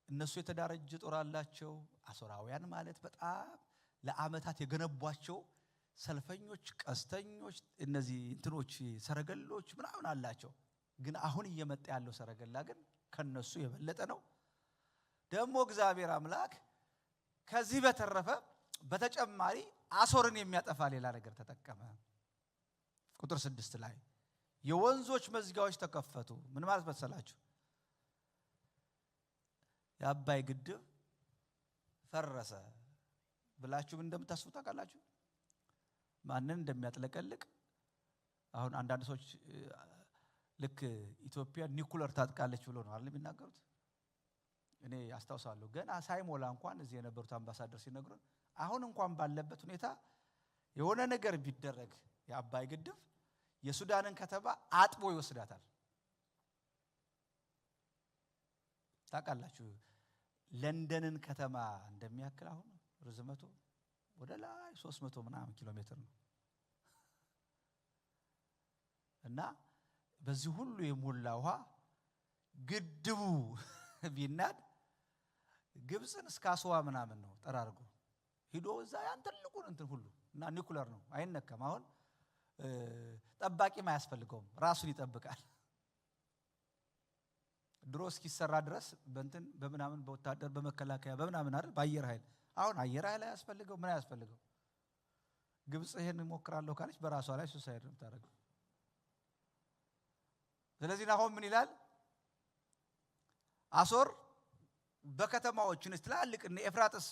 A: እነሱ የተዳረጀ ጦር አላቸው። አሦራውያን ማለት በጣም ለዓመታት የገነቧቸው ሰልፈኞች፣ ቀስተኞች፣ እነዚህ እንትኖች ሰረገሎች ምናምን አላቸው። ግን አሁን እየመጣ ያለው ሰረገላ ግን ከነሱ የበለጠ ነው። ደግሞ እግዚአብሔር አምላክ ከዚህ በተረፈ በተጨማሪ አሦርን የሚያጠፋ ሌላ ነገር ተጠቀመ። ቁጥር 6 ላይ የወንዞች መዝጊያዎች ተከፈቱ። ምን ማለት መሰላችሁ? የአባይ ግድብ ፈረሰ ብላችሁ ምን እንደምታስቡ ታውቃላችሁ? ማንን እንደሚያጥለቀልቅ። አሁን አንዳንድ ሰዎች ልክ ኢትዮጵያ ኒኩለር ታጥቃለች ብሎ ነው አይደል የሚናገሩት። እኔ አስታውሳለሁ ገና ሳይሞላ እንኳን እዚህ የነበሩት አምባሳደር ሲነግሩን አሁን እንኳን ባለበት ሁኔታ የሆነ ነገር ቢደረግ የአባይ ግድብ የሱዳንን ከተማ አጥቦ ይወስዳታል። ታውቃላችሁ ለንደንን ከተማ እንደሚያክል አሁን ርዝመቱ ወደ ላይ 300 ምናምን ኪሎ ሜትር ነው። እና በዚህ ሁሉ የሞላ ውሃ ግድቡ ቢናድ ግብፅን እስከ አስዋ ምናምን ነው ጠራርጎ ሂዶ እዛ ያን ትልቁን እንትን ሁሉ እና ኒኩለር ነው አይነካም። አሁን ጠባቂም አያስፈልገውም፣ ራሱን ይጠብቃል። ድሮ እስኪሰራ ድረስ በእንትን በምናምን በወታደር በመከላከያ በምናምን አይደል በአየር ኃይል። አሁን አየር ኃይል አያስፈልገው ምን አያስፈልገው። ግብፅ ይሄን ሞክራለሁ ካለች በራሷ ላይ ሱሳይድ ነው የምታደርገው። ስለዚህ አሁን ምን ይላል? አሦር በከተማዎች ትላልቅ እነ ኤፍራጥስ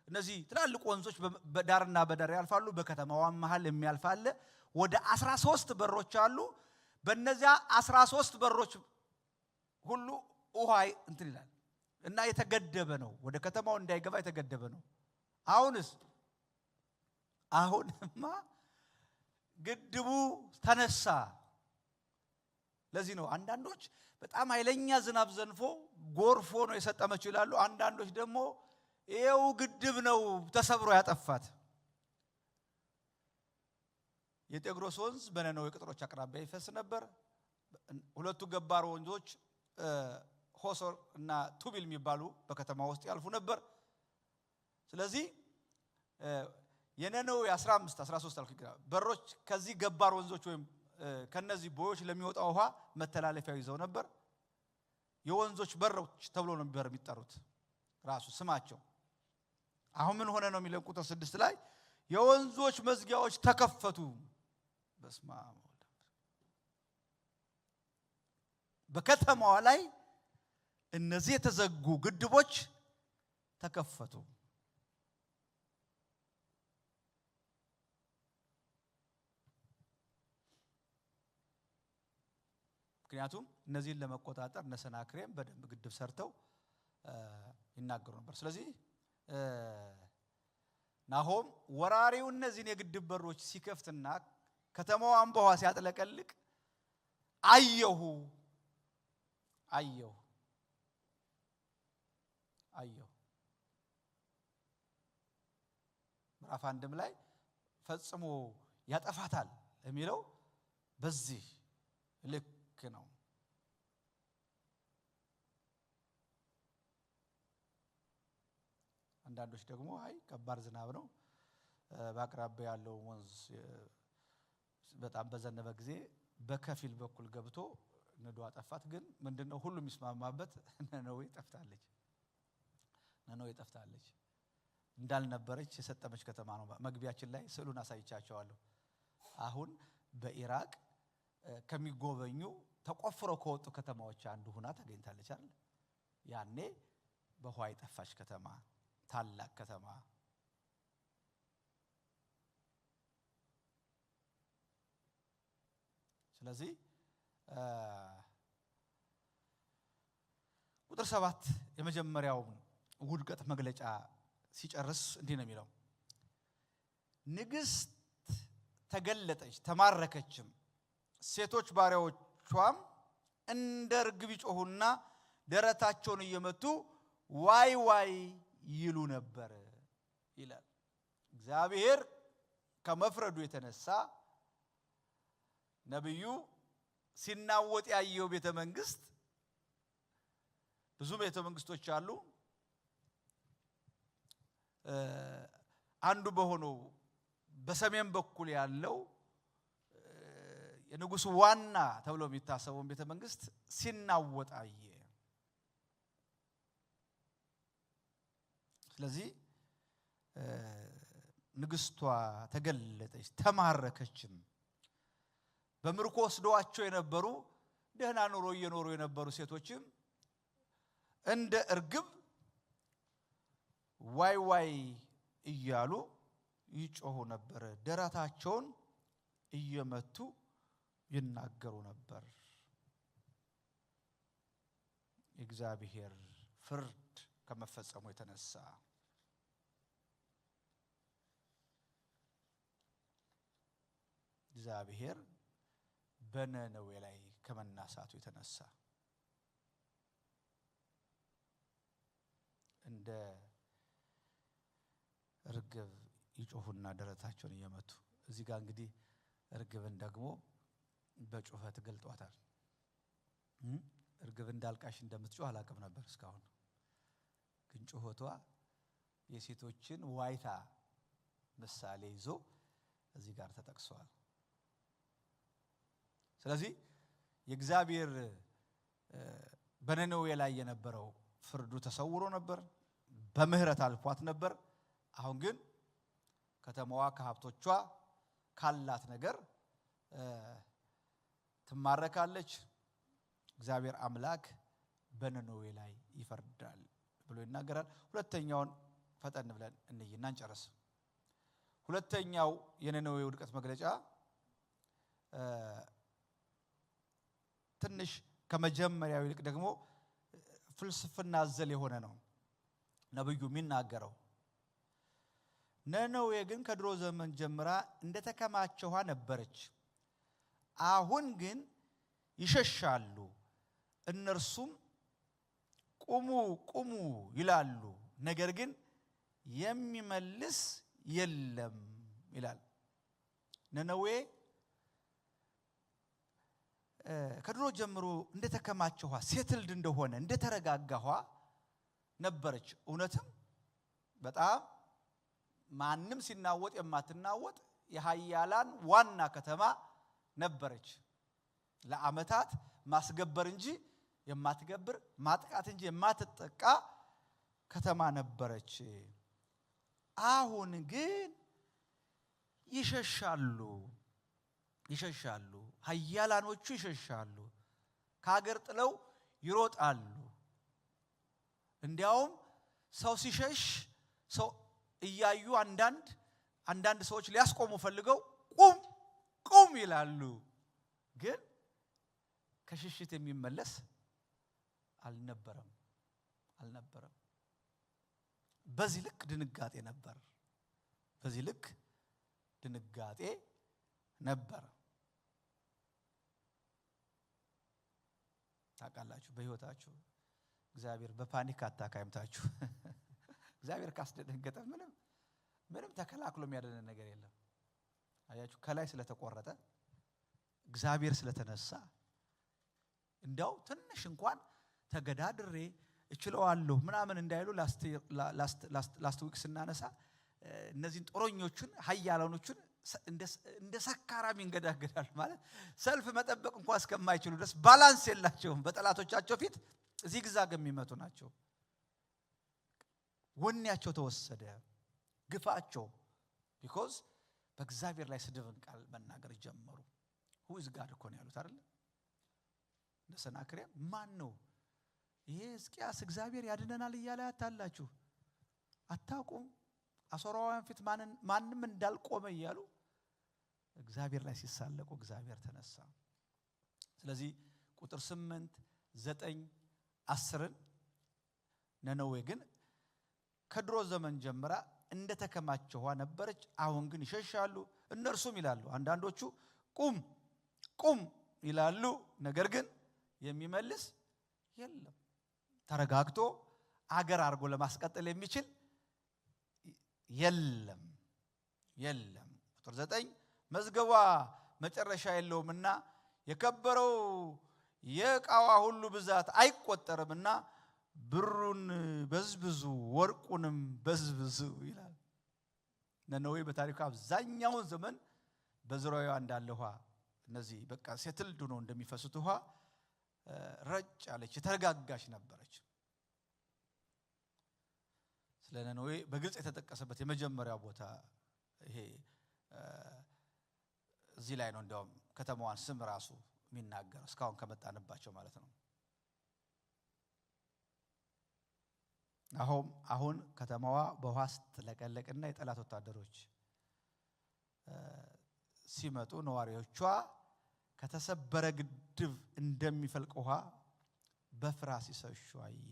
A: እነዚህ ትላልቅ ወንዞች በዳርና በዳር ያልፋሉ። በከተማዋ መሃል የሚያልፍ አለ። ወደ 13 በሮች አሉ። በእነዚያ 13 በሮች ሁሉ ውሃ እንትን ይላል እና የተገደበ ነው። ወደ ከተማው እንዳይገባ የተገደበ ነው። አሁንማ ግድቡ ተነሳ። ለዚህ ነው አንዳንዶች በጣም ኃይለኛ ዝናብ ዘንፎ ጎርፎ ነው የሰጠመችው ይላሉ። አንዳንዶች ደግሞ ይሄው ግድብ ነው ተሰብሮ ያጠፋት። የጤግሮስ ወንዝ በነነዌ ቅጥሮች አቅራቢያ ይፈስ ነበር። ሁለቱ ገባር ወንዞች ሆሶር እና ቱቢል የሚባሉ በከተማ ውስጥ ያልፉ ነበር። ስለዚህ የነነዌ 15 13 አልኩ በሮች ከዚህ ገባር ወንዞች ወይም ከነዚህ ቦዮች ለሚወጣው ውሃ መተላለፊያ ይዘው ነበር። የወንዞች በሮች ተብሎ ነው የሚጠሩት ራሱ ስማቸው። አሁን ምን ሆነ ነው የሚለው ቁጥር 6 ላይ የወንዞች መዝጊያዎች ተከፈቱ። በስመአብ በከተማዋ ላይ እነዚህ የተዘጉ ግድቦች ተከፈቱ። ምክንያቱም እነዚህን ለመቆጣጠር ነሰናክሬም በደንብ ግድብ ሰርተው ይናገሩ ነበር። ስለዚህ ናሆም ወራሪው እነዚህን የግድብ በሮች ሲከፍትና ከተማዋን በውሃ ሲያጥለቀልቅ አየሁ። ምዕራፍ 1 ላይ ፈጽሞ ያጠፋታል የሚለው በዚህ ልክ ነው። አንዳንዶች ደግሞ አይ ከባድ ዝናብ ነው በአቅራቢያ ያለው ወንዝ በጣም በዘነበ ጊዜ በከፊል በኩል ገብቶ ንዶ አጠፋት። ግን ምንድነው ሁሉ የሚስማማበት ነነዌ ጠፍታለች እንዳልነበረች የሰጠመች ከተማ ነው። መግቢያችን ላይ ስዕሉን አሳይቻቸዋለሁ። አሁን በኢራቅ ከሚጎበኙ ተቆፍረው ከወጡ ከተማዎች አንዱ ሆና ተገኝታለች አይደል? ያኔ በውሃ የጠፋች ከተማ ታላቅ ከተማ። ስለዚህ ቁጥር 7 የመጀመሪያው ውድቀት መግለጫ ሲጨርስ እንዲህ ነው የሚለው ንግስት ተገለጠች ተማረከችም፣ ሴቶች ባሪያዎቿም እንደ ርግብ ይጮሁና ደረታቸውን እየመቱ ዋይ ዋይ ይሉ ነበር ይላል። እግዚአብሔር ከመፍረዱ የተነሳ ነብዩ ሲናወጥ ያየው ቤተ መንግስት ብዙ ቤተ መንግስቶች አሉ። አንዱ በሆነው በሰሜን በኩል ያለው የንጉሱ ዋና ተብሎ የሚታሰበው ቤተ መንግስት ሲናወጥ አየ። ስለዚህ ንግስቷ ተገለጠች ተማረከችም። በምርኮ ወስደዋቸው የነበሩ ደህና ኑሮ እየኖሩ የነበሩ ሴቶችም እንደ እርግብ ዋይ ዋይ እያሉ ይጮሁ ነበር፣ ደረታቸውን እየመቱ ይናገሩ ነበር። እግዚአብሔር ፍርድ ከመፈጸሙ የተነሳ እግዚአብሔር በነነዌ ላይ ከመናሳቱ የተነሳ እንደ እርግብ ይጮሁና ደረታቸውን እየመቱ። እዚህ ጋር እንግዲህ እርግብን ደግሞ በጩኸት ገልጧታል። እርግብ እንዳልቃሽ እንደምትጮህ አላውቅም ነበር እስካሁን። ግን ጩኸቷ የሴቶችን ዋይታ ምሳሌ ይዞ እዚህ ጋር ተጠቅሷል። ስለዚህ የእግዚአብሔር በነነዌ ላይ የነበረው ፍርዱ ተሰውሮ ነበር፣ በምህረት አልፏት ነበር። አሁን ግን ከተማዋ ከሀብቶቿ ካላት ነገር ትማረካለች። እግዚአብሔር አምላክ በነነዌ ላይ ይፈርዳል ብሎ ይናገራል። ሁለተኛውን ፈጠን ብለን እንይና እንጨርስ። ሁለተኛው የነነዌ ውድቀት መግለጫ ትንሽ ከመጀመሪያው ይልቅ ደግሞ ፍልስፍና አዘል የሆነ ነው ነብዩ የሚናገረው። ነነዌ ግን ከድሮ ዘመን ጀምራ እንደተከማቸ ውሃ ነበረች። አሁን ግን ይሸሻሉ እነርሱም ቁሙ ቁሙ ይላሉ ነገር ግን የሚመልስ የለም ይላል። ነነዌ ከድሮ ጀምሮ እንደተከማቸዋ ሴትልድ እንደሆነ እንደተረጋጋዋ ነበረች። እውነትም በጣም ማንም ሲናወጥ የማትናወጥ የኃያላን ዋና ከተማ ነበረች። ለዓመታት ማስገበር እንጂ የማትገብር ማጥቃት እንጂ የማትጠቃ ከተማ ነበረች። አሁን ግን ይሸሻሉ ኃያላኖቹ ይሸሻሉ ከሀገር ጥለው ይሮጣሉ። እንዲያውም ሰው ሲሸሽ ሰው እያዩ አንዳንድ ሰዎች ሊያስቆሙ ፈልገው ቁም ይላሉ። ግን ከሽሽት የሚመለስ አልነበረም። በዚህ ልክ ድንጋጤ ነበር። ታውቃላችሁ በህይወታችሁ እግዚአብሔር በፓኒክ አታክ አይምታችሁ። እግዚአብሔር ካስደነገጠ ምንም ተከላክሎ የሚያደነን ነገር የለም። አያችሁ ከላይ ስለተቆረጠ እግዚአብሔር ስለተነሳ እንደው ትንሽ እንኳን ተገዳድሬ እችለዋለሁ ምናምን እንዳይሉ ላስት ዊክ ስናነሳ እነዚህን ጦረኞቹን ኃያላኖቹን እንደ ሰካራም ይንገዳገዳል ማለት ሰልፍ መጠበቅ እንኳን እስከማይችሉ ድረስ ባላንስ የላቸውም። በጠላቶቻቸው ፊት ዚግዛግ የሚመቱ ናቸው። ወኔያቸው ተወሰደ፣ ግፋቸው ቢኮዝ በእግዚአብሔር ላይ ስድብን ቃል መናገር ጀመሩ። who is God እኮ ነው ያሉት አይደል? ለሰናክሬም ማን ነው ይሄ ሕዝቅያስ እግዚአብሔር ያድነናል እያለ ያታላችሁ አታውቁም? አሦራውያን ፊት ማንም እንዳልቆመ እያሉ እግዚአብሔር ላይ ሲሳለቁ እግዚአብሔር ተነሳ። ስለዚህ ቁጥር 8 9 10 ነነዌ ግን ከድሮ ዘመን ጀምራ እንደተከማቸዋ ነበረች። አሁን ግን ይሸሻሉ እነርሱም ይላሉ። አንዳንዶቹ ቁም ይላሉ ነገር ግን የሚመልስ የለም። ተረጋግቶ አገር አድርጎ ለማስቀጠል የሚችል የለም። ቁጥር 9 መዝገቧ መጨረሻ የለውምና የከበረው የዕቃዋ ሁሉ ብዛት አይቆጠርምና ብሩን በዝብዙ ወርቁንም በዝብዙ ይላል። ነነዌ በታሪኩ አብዛኛውን ዘመን በዙሪያዋ እንዳለ ውሃ እነዚህ በቃ ሴትልድ ነው እንደሚፈሱት ውሃ ረጭ ያለች የተረጋጋች ነበረች። ስለ ነነዌ በግልጽ የተጠቀሰበት የመጀመሪያው ቦታ ይሄ እዚህ ላይ ነው። እንደውም ከተማዋን ስም ራሱ የሚናገር እስካሁን ከመጣንባቸው ማለት ነው። አሁን ከተማዋ በውሃ ስትለቀለቅና የጠላት ወታደሮች ሲመጡ ነዋሪዎቿ ከተሰበረ ግድብ እንደሚፈልቅ ውሃ በፍርሃት ሲሸሹ አየ።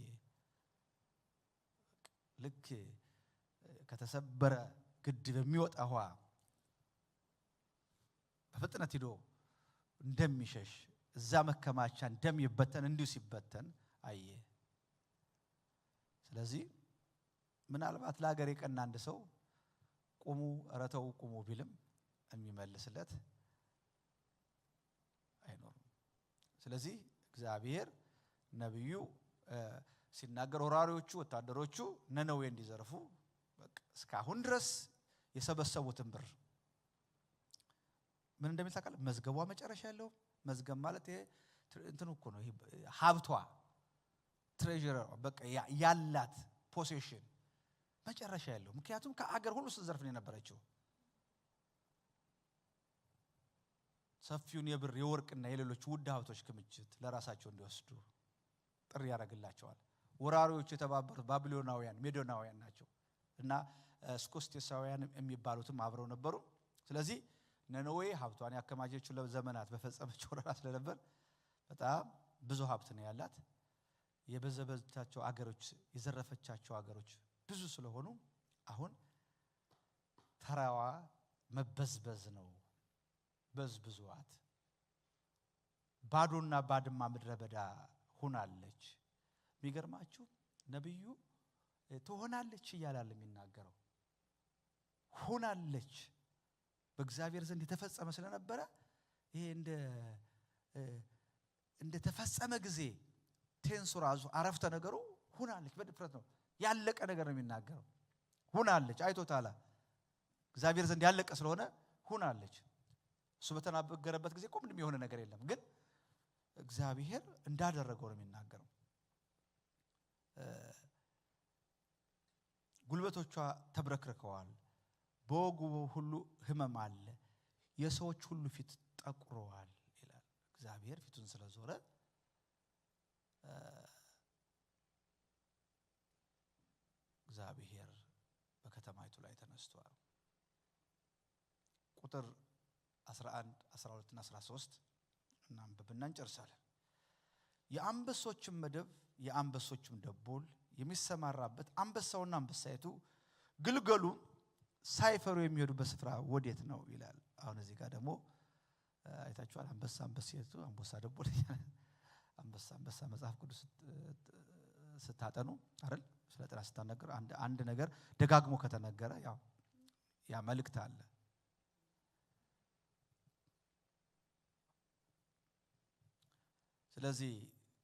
A: ልክ ከተሰበረ ግድብ የሚወጣ ውሃ በፍጥነት ሄዶ እንደሚሸሽ እዛ መከማቻ እንደሚበተን እንዲሁ ሲበተን አየ። ስለዚህ ምናልባት ለሀገር የቀና አንድ ሰው ቁሙ ረተው ቁሙ ቢልም የሚመልስለት አይኖርም። ስለዚህ እግዚአብሔር ነብዩ ሲናገር ወራሪዎቹ ወታደሮቹ ነነዌ እንዲዘርፉ በቃ እስካሁን ድረስ የሰበሰቡትን ብር ምን እንደሚታቀል መዝገቧ መጨረሻ ያለው መዝገብ ማለት ይሄ እንትን እኮ ነው። ይሄ ሀብቷ ትሬዠር በቃ ያላት ፖሴሽን መጨረሻ ያለው። ምክንያቱም ከአገር ሁሉ ስትዘርፍ ነው የነበረችው። ሰፊውን የብር የወርቅና የሌሎች ውድ ሀብቶች ክምችት ለራሳቸው እንዲወስዱ ጥሪ ያደርግላቸዋል። ወራሪዎቹ የተባበሩት ባቢሎናውያን ሜዶናውያን ናቸው እና ስኮስቴሳውያን የሚባሉትም አብረው ነበሩ። ስለዚህ ነነዌ ሀብቷን ያከማቸችው ለዘመናት በፈጸመችው ወረራ ስለነበር በጣም ብዙ ሀብት ነው ያላት። የበዘበዛቸው አገሮች የዘረፈቻቸው አገሮች ብዙ ስለሆኑ አሁን ተራዋ መበዝበዝ ነው። በዝብዟት ባዶና ባድማ ምድረ በዳ ሆናለች። የሚገርማችሁ ነብዩ ትሆናለች እያላል የሚናገረው ሆናለች በእግዚአብሔር ዘንድ የተፈጸመ ስለነበረ ይሄ እንደ ተፈጸመ ጊዜ ቴንሱ ራሱ አረፍተ ነገሩ ሆናለች በድፍረት ነው። ያለቀ ነገር ነው የሚናገረው። ሆናለች አይቶታል። እግዚአብሔር ዘንድ ያለቀ ስለሆነ ሆናለች። እሱ በተናገረበት ጊዜ ምንም የሆነ ነገር የለም፣ ግን እግዚአብሔር እንዳደረገው ነው የሚናገረው። ጉልበቶቿ ተብረክርከዋል፣ በወጉ ሁሉ ህመም አለ፣ የሰዎች ሁሉ ፊት ጠቁረዋል ይላል። እግዚአብሔር ፊቱን ስለዞረ እግዚአብሔር በከተማይቱ ላይ ተነስቷል። ቁጥር 11 12 እና 13 እናንብብና እንጨርሳለን። የአንበሶችም መደብ የአንበሶችም ደቦል የሚሰማራበት አንበሳውና አንበሳይቱ ግልገሉ ሳይፈሩ የሚሄዱበት ስፍራ ወዴት ነው ይላል። አሁን እዚህ ጋር ደግሞ አይታችኋል። አንበሳ አንበሳይቱ አንበሳ ደቦል አንበሳ አንበሳ መጽሐፍ ቅዱስ ስታጠኑ አይደል ስለ ጥራ ስታነገር አንድ ነገር ደጋግሞ ከተነገረ ያ መልእክት አለ። ስለዚህ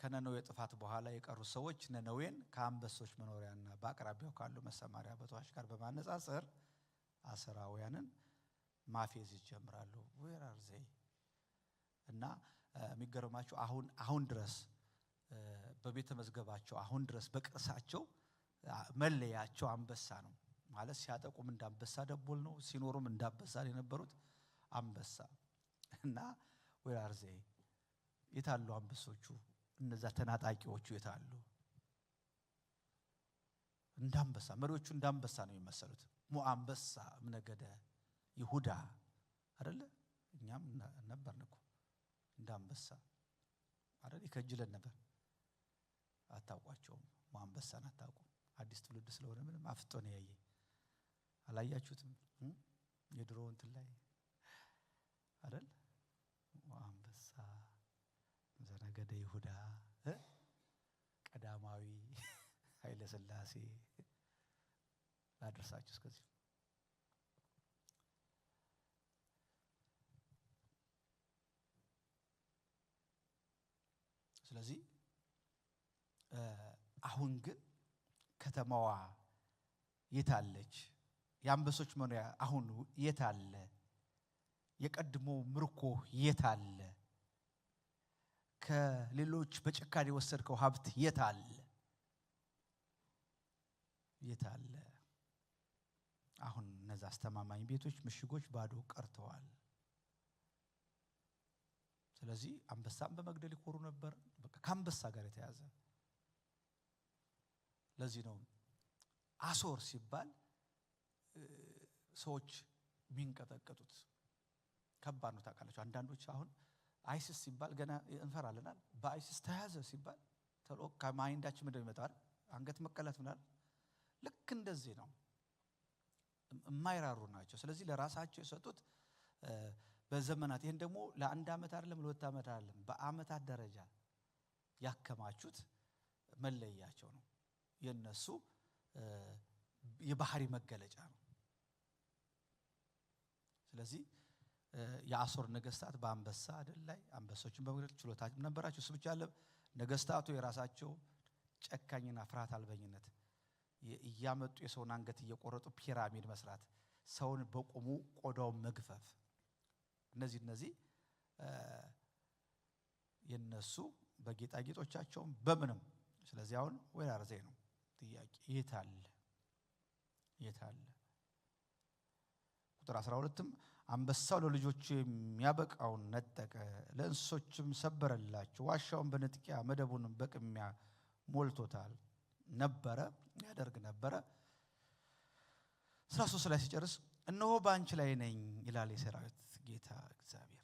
A: ከነነዌ ጥፋት በኋላ የቀሩ ሰዎች ነነዌን ከአንበሶች መኖሪያና በአቅራቢያው ካሉ መሰማሪያ ቦታዎች ጋር በማነጻጸር አሰራውያንን ማፌዝ ይጀምራሉ። where are they እና የሚገርማቸው አሁን ድረስ በቤተ መዝገባቸው አሁን ድረስ በቅርሳቸው መለያቸው አንበሳ ነው ማለት ሲያጠቁም እንዳንበሳ ደቦል ነው፣ ሲኖሩም እንዳንበሳ የነበሩት አንበሳ እና where are they የታሉ አንበሶቹ? እነዛ ተናጣቂዎቹ የታሉ? እንዳንበሳ መሪዎቹ እንዳንበሳ ነው የሚመስሉት። ሙአንበሳ ነገደ ይሁዳ አይደለ? እኛም ነበርንኮ እንዳንበሳ አይደል? ይከጅለን ነበር። አታውቋቸውም። ሙአንበሳን አታውቁም። አዲስ ትውልድ ስለሆነ ምንም አፍጦ ነው ያየ። አላያችሁትም? የድሮ እንትን ላይ አይደል? ሙአንበሳ ዘነገደ ይሁዳ ቀዳማዊ ኃይለ ሥላሴ ላድርሳችሁ እስከዚህ። ስለዚህ አሁን ግን ከተማዋ የታለች? የአንበሶች መኖሪያ አሁን የታለ? የቀድሞ ምርኮ የታለ? ከሌሎች በጭካኔ የወሰድከው ሀብት የታለ? የታለ? አሁን እነዛ አስተማማኝ ቤቶች ምሽጎች ባዶ ቀርተዋል። ስለዚህ አንበሳን በመግደል ይኮሩ ነበር። በቃ ከአንበሳ ጋር የተያዘ ለዚህ ነው አሶር ሲባል ሰዎች የሚንቀጠቀጡት። ከባድ ነው ታውቃላችሁ። አንዳንዶች አሁን አይሲስ ሲባል ገና እንፈራለናል። በአይሲስ ተያዘ ሲባል ተሎ ከማይንዳችን ምንድነው ይመጣል? አንገት መቀላት ምናል። ልክ እንደዚህ ነው። የማይራሩ ናቸው። ስለዚህ ለራሳቸው የሰጡት በዘመናት ይሄን ደግሞ ለአንድ ዓመት አይደለም ለሁለት ዓመት አይደለም በአመታት ደረጃ ያከማቹት መለያቸው ነው። የነሱ የባህሪ መገለጫ ነው። ስለዚህ የአሶር ነገስታት በአንበሳ አይደል ላይ አንበሶችን በመግደል ችሎታ ነበራቸው። እሱ ብቻ አይደለም ነገስታቱ የራሳቸው ጨካኝና ፍርሃት አልበኝነት እያመጡ የሰውን አንገት እየቆረጡ ፒራሚድ መስራት፣ ሰውን በቆሙ ቆዳውን መግፈፍ፣ እነዚህ የነሱ በጌጣጌጦቻቸው በምንም። ስለዚህ አሁን ወይ አርዘይ ነው ጥያቄ የታለ? ቁጥር 12ም አንበሳው ለልጆቹ የሚያበቃውን ነጠቀ፣ ለእንስሶችም ሰበረላቸው፣ ዋሻውን በንጥቂያ መደቡንም በቅሚያ ሞልቶታል ነበረ ያደርግ ነበረ። 13 ላይ ሲጨርስ እነሆ በአንቺ ላይ ነኝ ይላል የሰራዊት ጌታ እግዚአብሔር።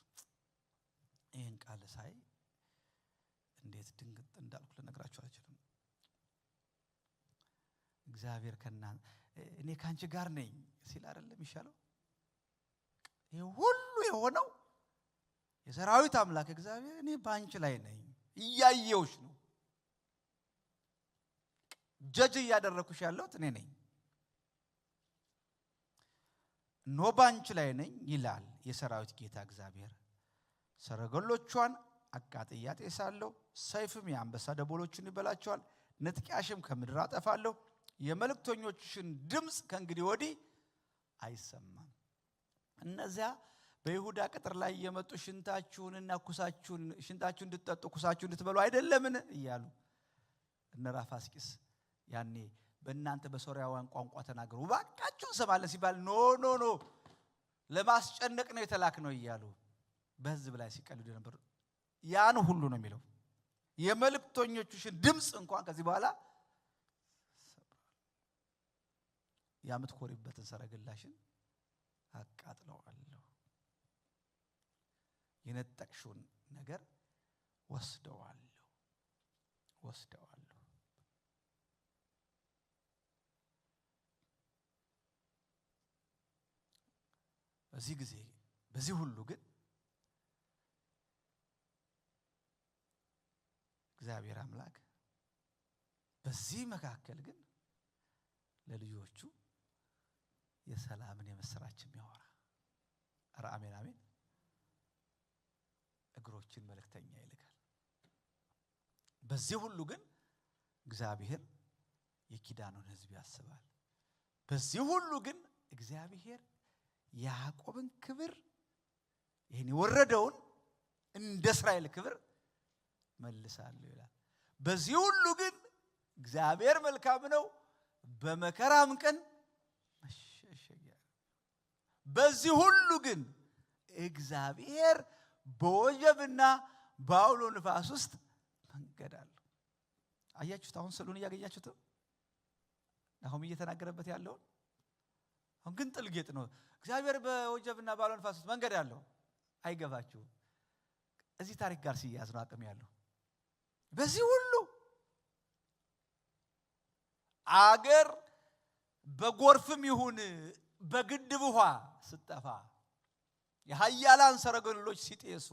A: ይህን ቃል ሳይ እንዴት ድንግጥ እንዳልኩ ልነግራችሁ አልችልም። እግዚአብሔር እኔ ካንቺ ጋር ነኝ ሲል አይደለም ይሻለው? ይሄ ሁሉ የሆነው የሰራዊት አምላክ እግዚአብሔር እኔ ባንቺ ላይ ነኝ እያየውሽ ነው ጀጅ እያደረኩሽ ያለሁት እኔ ነኝ ኖ ባንቺ ላይ ነኝ ይላል የሰራዊት ጌታ እግዚአብሔር ሰረገሎቿን አቃጥያት እሳለሁ ሰይፍም የአንበሳ ደቦሎችን ይበላቸዋል ንጥቂያሽም ከምድር አጠፋለሁ የመልእክተኞችሽን ድምጽ ከእንግዲህ ወዲህ አይሰማም እነዚያ በይሁዳ ቅጥር ላይ የመጡ ሽንታችሁንና ኩሳችሁን ሽንታችሁን እንድትጠጡ ኩሳችሁን እንድትበሉ አይደለምን እያሉ እነ ራፋስቂስ ያኔ በእናንተ በሶርያውያን ቋንቋ ተናገሩ ባካችሁ ሰማለን ሲባል ኖ ለማስጨነቅ ነው የተላክነው እያሉ በህዝብ ላይ ሲቀልዱ ነበር ያን ሁሉ ነው የሚለው የመልእክተኞችሽን ድምጽ እንኳን ከዚህ በኋላ ያምትኮሪበትን ሰረገላሽን አቃጥለዋለሁ የነጠቅሽውን ነገር ወስደዋለሁ በዚህ ጊዜ በዚህ ሁሉ ግን እግዚአብሔር አምላክ በዚህ መካከል ግን ለልጆቹ የሰላምን የምስራች የሚያወራ አሜን አሜን እግሮችን መልእክተኛ ይልካል በዚህ ሁሉ ግን እግዚአብሔር የኪዳኑን ህዝብ ያስባል በዚህ ሁሉ ግን እግዚአብሔር ያዕቆብን ክብር ይሄን ወረደውን እንደ እስራኤል ክብር መልሳለሁ ይላል በዚህ ሁሉ ግን እግዚአብሔር መልካም ነው በመከራም ቀን መሸሸጊያ በዚህ ሁሉ ግን እግዚአብሔር በወጀብና በአውሎ ንፋስ ውስጥ መንገድ አለው አያችሁት አሁን ስሉን ያገኛችሁት አሁን እየተናገረበት ያለው አሁን ግን ጥልጌጥ ነው እግዚአብሔር በወጀብና በአውሎ ንፋስ ውስጥ መንገድ አለው አይገባችሁ እዚህ ታሪክ ጋር ሲያዝ ነው አቅም ያለው በዚህ ሁሉ አገር በጎርፍም ይሁን በግድብ ውሃ ስጠፋ የኃያላን ሰረገሎች ሲጤሱ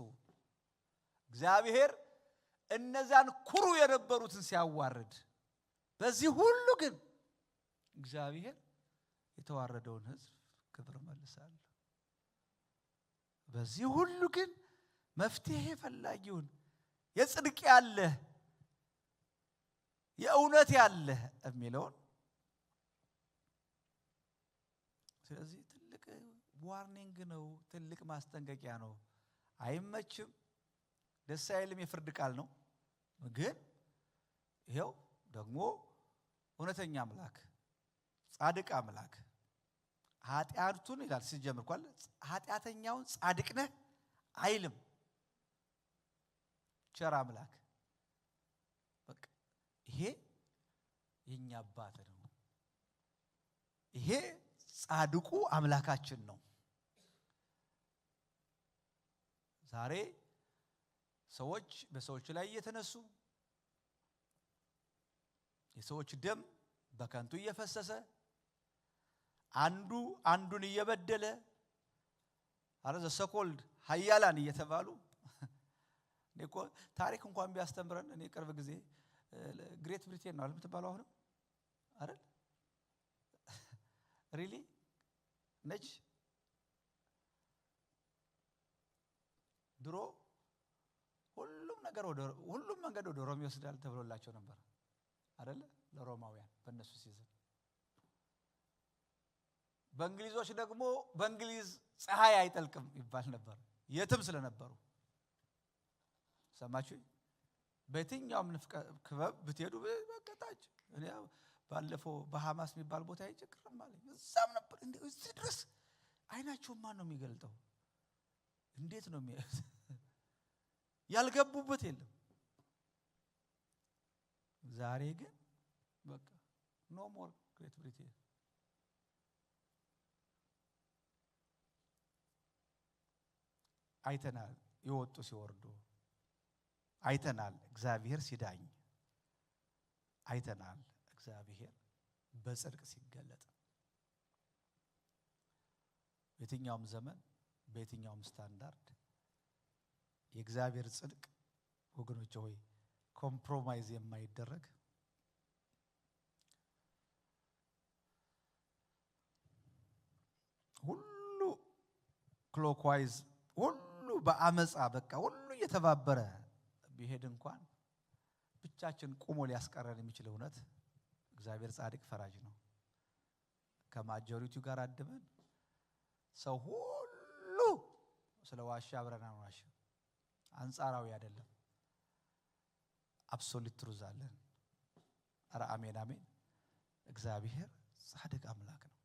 A: እግዚአብሔር እነዛን ኩሩ የነበሩትን ሲያዋርድ በዚህ ሁሉ ግን እግዚአብሔር የተዋረደውን ህዝብ ክብር መልሳል በዚህ ሁሉ ግን መፍትሄ ፈላጊውን የጽድቅ ያለ የእውነት ያለ የሚለውን ስለዚህ ትልቅ ዋርኒንግ ነው ትልቅ ማስጠንቀቂያ ነው አይመችም ደስ አይልም የፍርድ ቃል ነው ግን ይሄው ደግሞ እውነተኛ አምላክ ጻድቅ አምላክ ኃጢአቱን ይላል ሲጀምርኳል ኃጢአተኛውን ጻድቅ ነህ አይልም ቸር አምላክ በቃ ይሄ የኛ አባት ነው ይሄ ጻድቁ አምላካችን ነው ዛሬ ሰዎች በሰዎች ላይ እየተነሱ የሰዎች ደም በከንቱ እየፈሰሰ አንዱ አንዱን እየበደለ አረዘ ሰኮልድ ኃያላን እየተባሉ እኮ ታሪክ እንኳን ቢያስተምረን እኔ ቅርብ ጊዜ ግሬት ብሪቴን ነው አልምትባለው አሁን አይደል ሪሊ ነች ድሮ ሁሉም መንገድ ወደ ሮም ይወስዳል ተብሎላቸው ነበር አይደል ለሮማውያን በእነሱ ሲዝን በእንግሊዞች ደግሞ በእንግሊዝ ፀሐይ አይጠልቅም ይባል ነበር የትም ስለነበሩ ሰማችሁ በየትኛውም ክበብ ብትሄዱ በቀጣጭ እኔ ባለፈው በሐማስ የሚባል ቦታ ይጭቅርም ማለት እዛም ነበር እዚህ ድረስ አይናቸው ማን ነው የሚገልጠው እንዴት ነው ያልገቡበት የለም ዛሬ ግን በቃ ኖ ሞር ግሬት ብሪቴን አይተናል ይወጡ ሲወርዱ አይተናል እግዚአብሔር ሲዳኝ አይተናል እግዚአብሔር በጽድቅ ሲገለጥ በየትኛውም ዘመን በየትኛውም ስታንዳርድ የእግዚአብሔር ጽድቅ ወገኖቼ ሆይ ኮምፕሮማይዝ የማይደረግ ሁሉ ክሎክዋይዝ ሁሉ በአመፃ በቃ ሁሉ እየተባበረ ቢሄድ እንኳን ብቻችን ቆሞ ሊያስቀረን የሚችል እውነት እግዚአብሔር ጻድቅ ፈራጅ ነው። ከማጆሪቲው ጋር አድመን ሰው ሁሉ ስለ ዋሻ አብረን አንዋሽ። አንጻራዊ አይደለም፣ አብሶሉት ትሩዝ አለን። ኧረ አሜን አሜን። እግዚአብሔር ጻድቅ አምላክ ነው።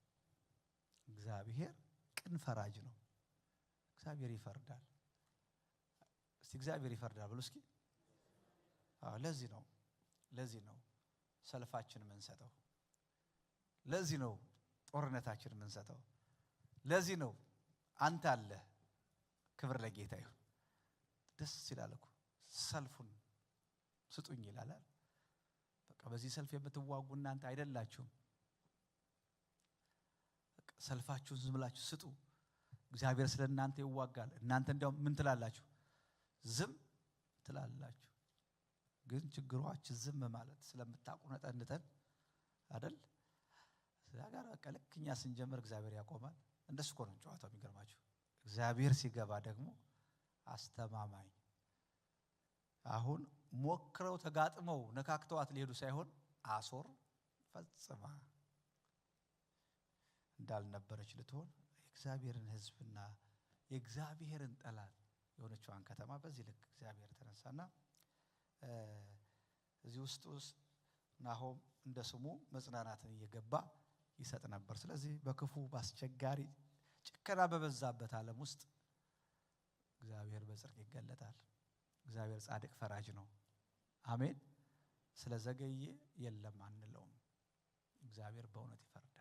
A: እግዚአብሔር ቅን ፈራጅ ነው። እግዚአብሔር ይፈርዳል። እስቲ እግዚአብሔር ይፈርዳል ብሎ እስኪ። ለዚህ ነው ሰልፋችን የምንሰጠው። ለዚህ ነው ጦርነታችን የምንሰጠው። ለዚህ ነው አንተ አለ። ክብር ለጌታ ይሁን። ደስ ይላል እኮ ሰልፉን ስጡኝ ይላል። በቃ በዚህ ሰልፍ የምትዋጉ እናንተ አይደላችሁም። በቃ ሰልፋችሁን ዝም ብላችሁ ስጡ። እግዚአብሔር ስለ እናንተ ይዋጋል። እናንተ እንደው ምን ትላላችሁ? ዝም ትላላችሁ። ግን ችግሯችሁ ዝም ማለት ስለምታቁነጠንጠን አይደል? እዛ ጋር በቃ ልክ እኛ ስንጀምር እግዚአብሔር ያቆማል። እንደሱ እኮ ነው ጨዋታው። የሚገርማችሁ እግዚአብሔር ሲገባ ደግሞ አስተማማኝ። አሁን ሞክረው ተጋጥመው ነካክተዋት ሊሄዱ ሳይሆን አሶር ፈጽማ እንዳልነበረች ልትሆን የእግዚአብሔርን ሕዝብና የእግዚአብሔርን ጠላት የሆነችዋን ከተማ በዚህ ልክ እግዚአብሔር ተነሳና እዚህ ውስጥ ናሆም እንደ ስሙ መጽናናትን እየገባ ይሰጥ ነበር። ስለዚህ በክፉ ባስቸጋሪ ጭከና በበዛበት ዓለም ውስጥ እግዚአብሔር በጽድቅ ይገለጣል። እግዚአብሔር ጻድቅ ፈራጅ ነው። አሜን። ስለዘገየ የለም አንለውም። እግዚአብሔር በእውነት ይፈርዳል።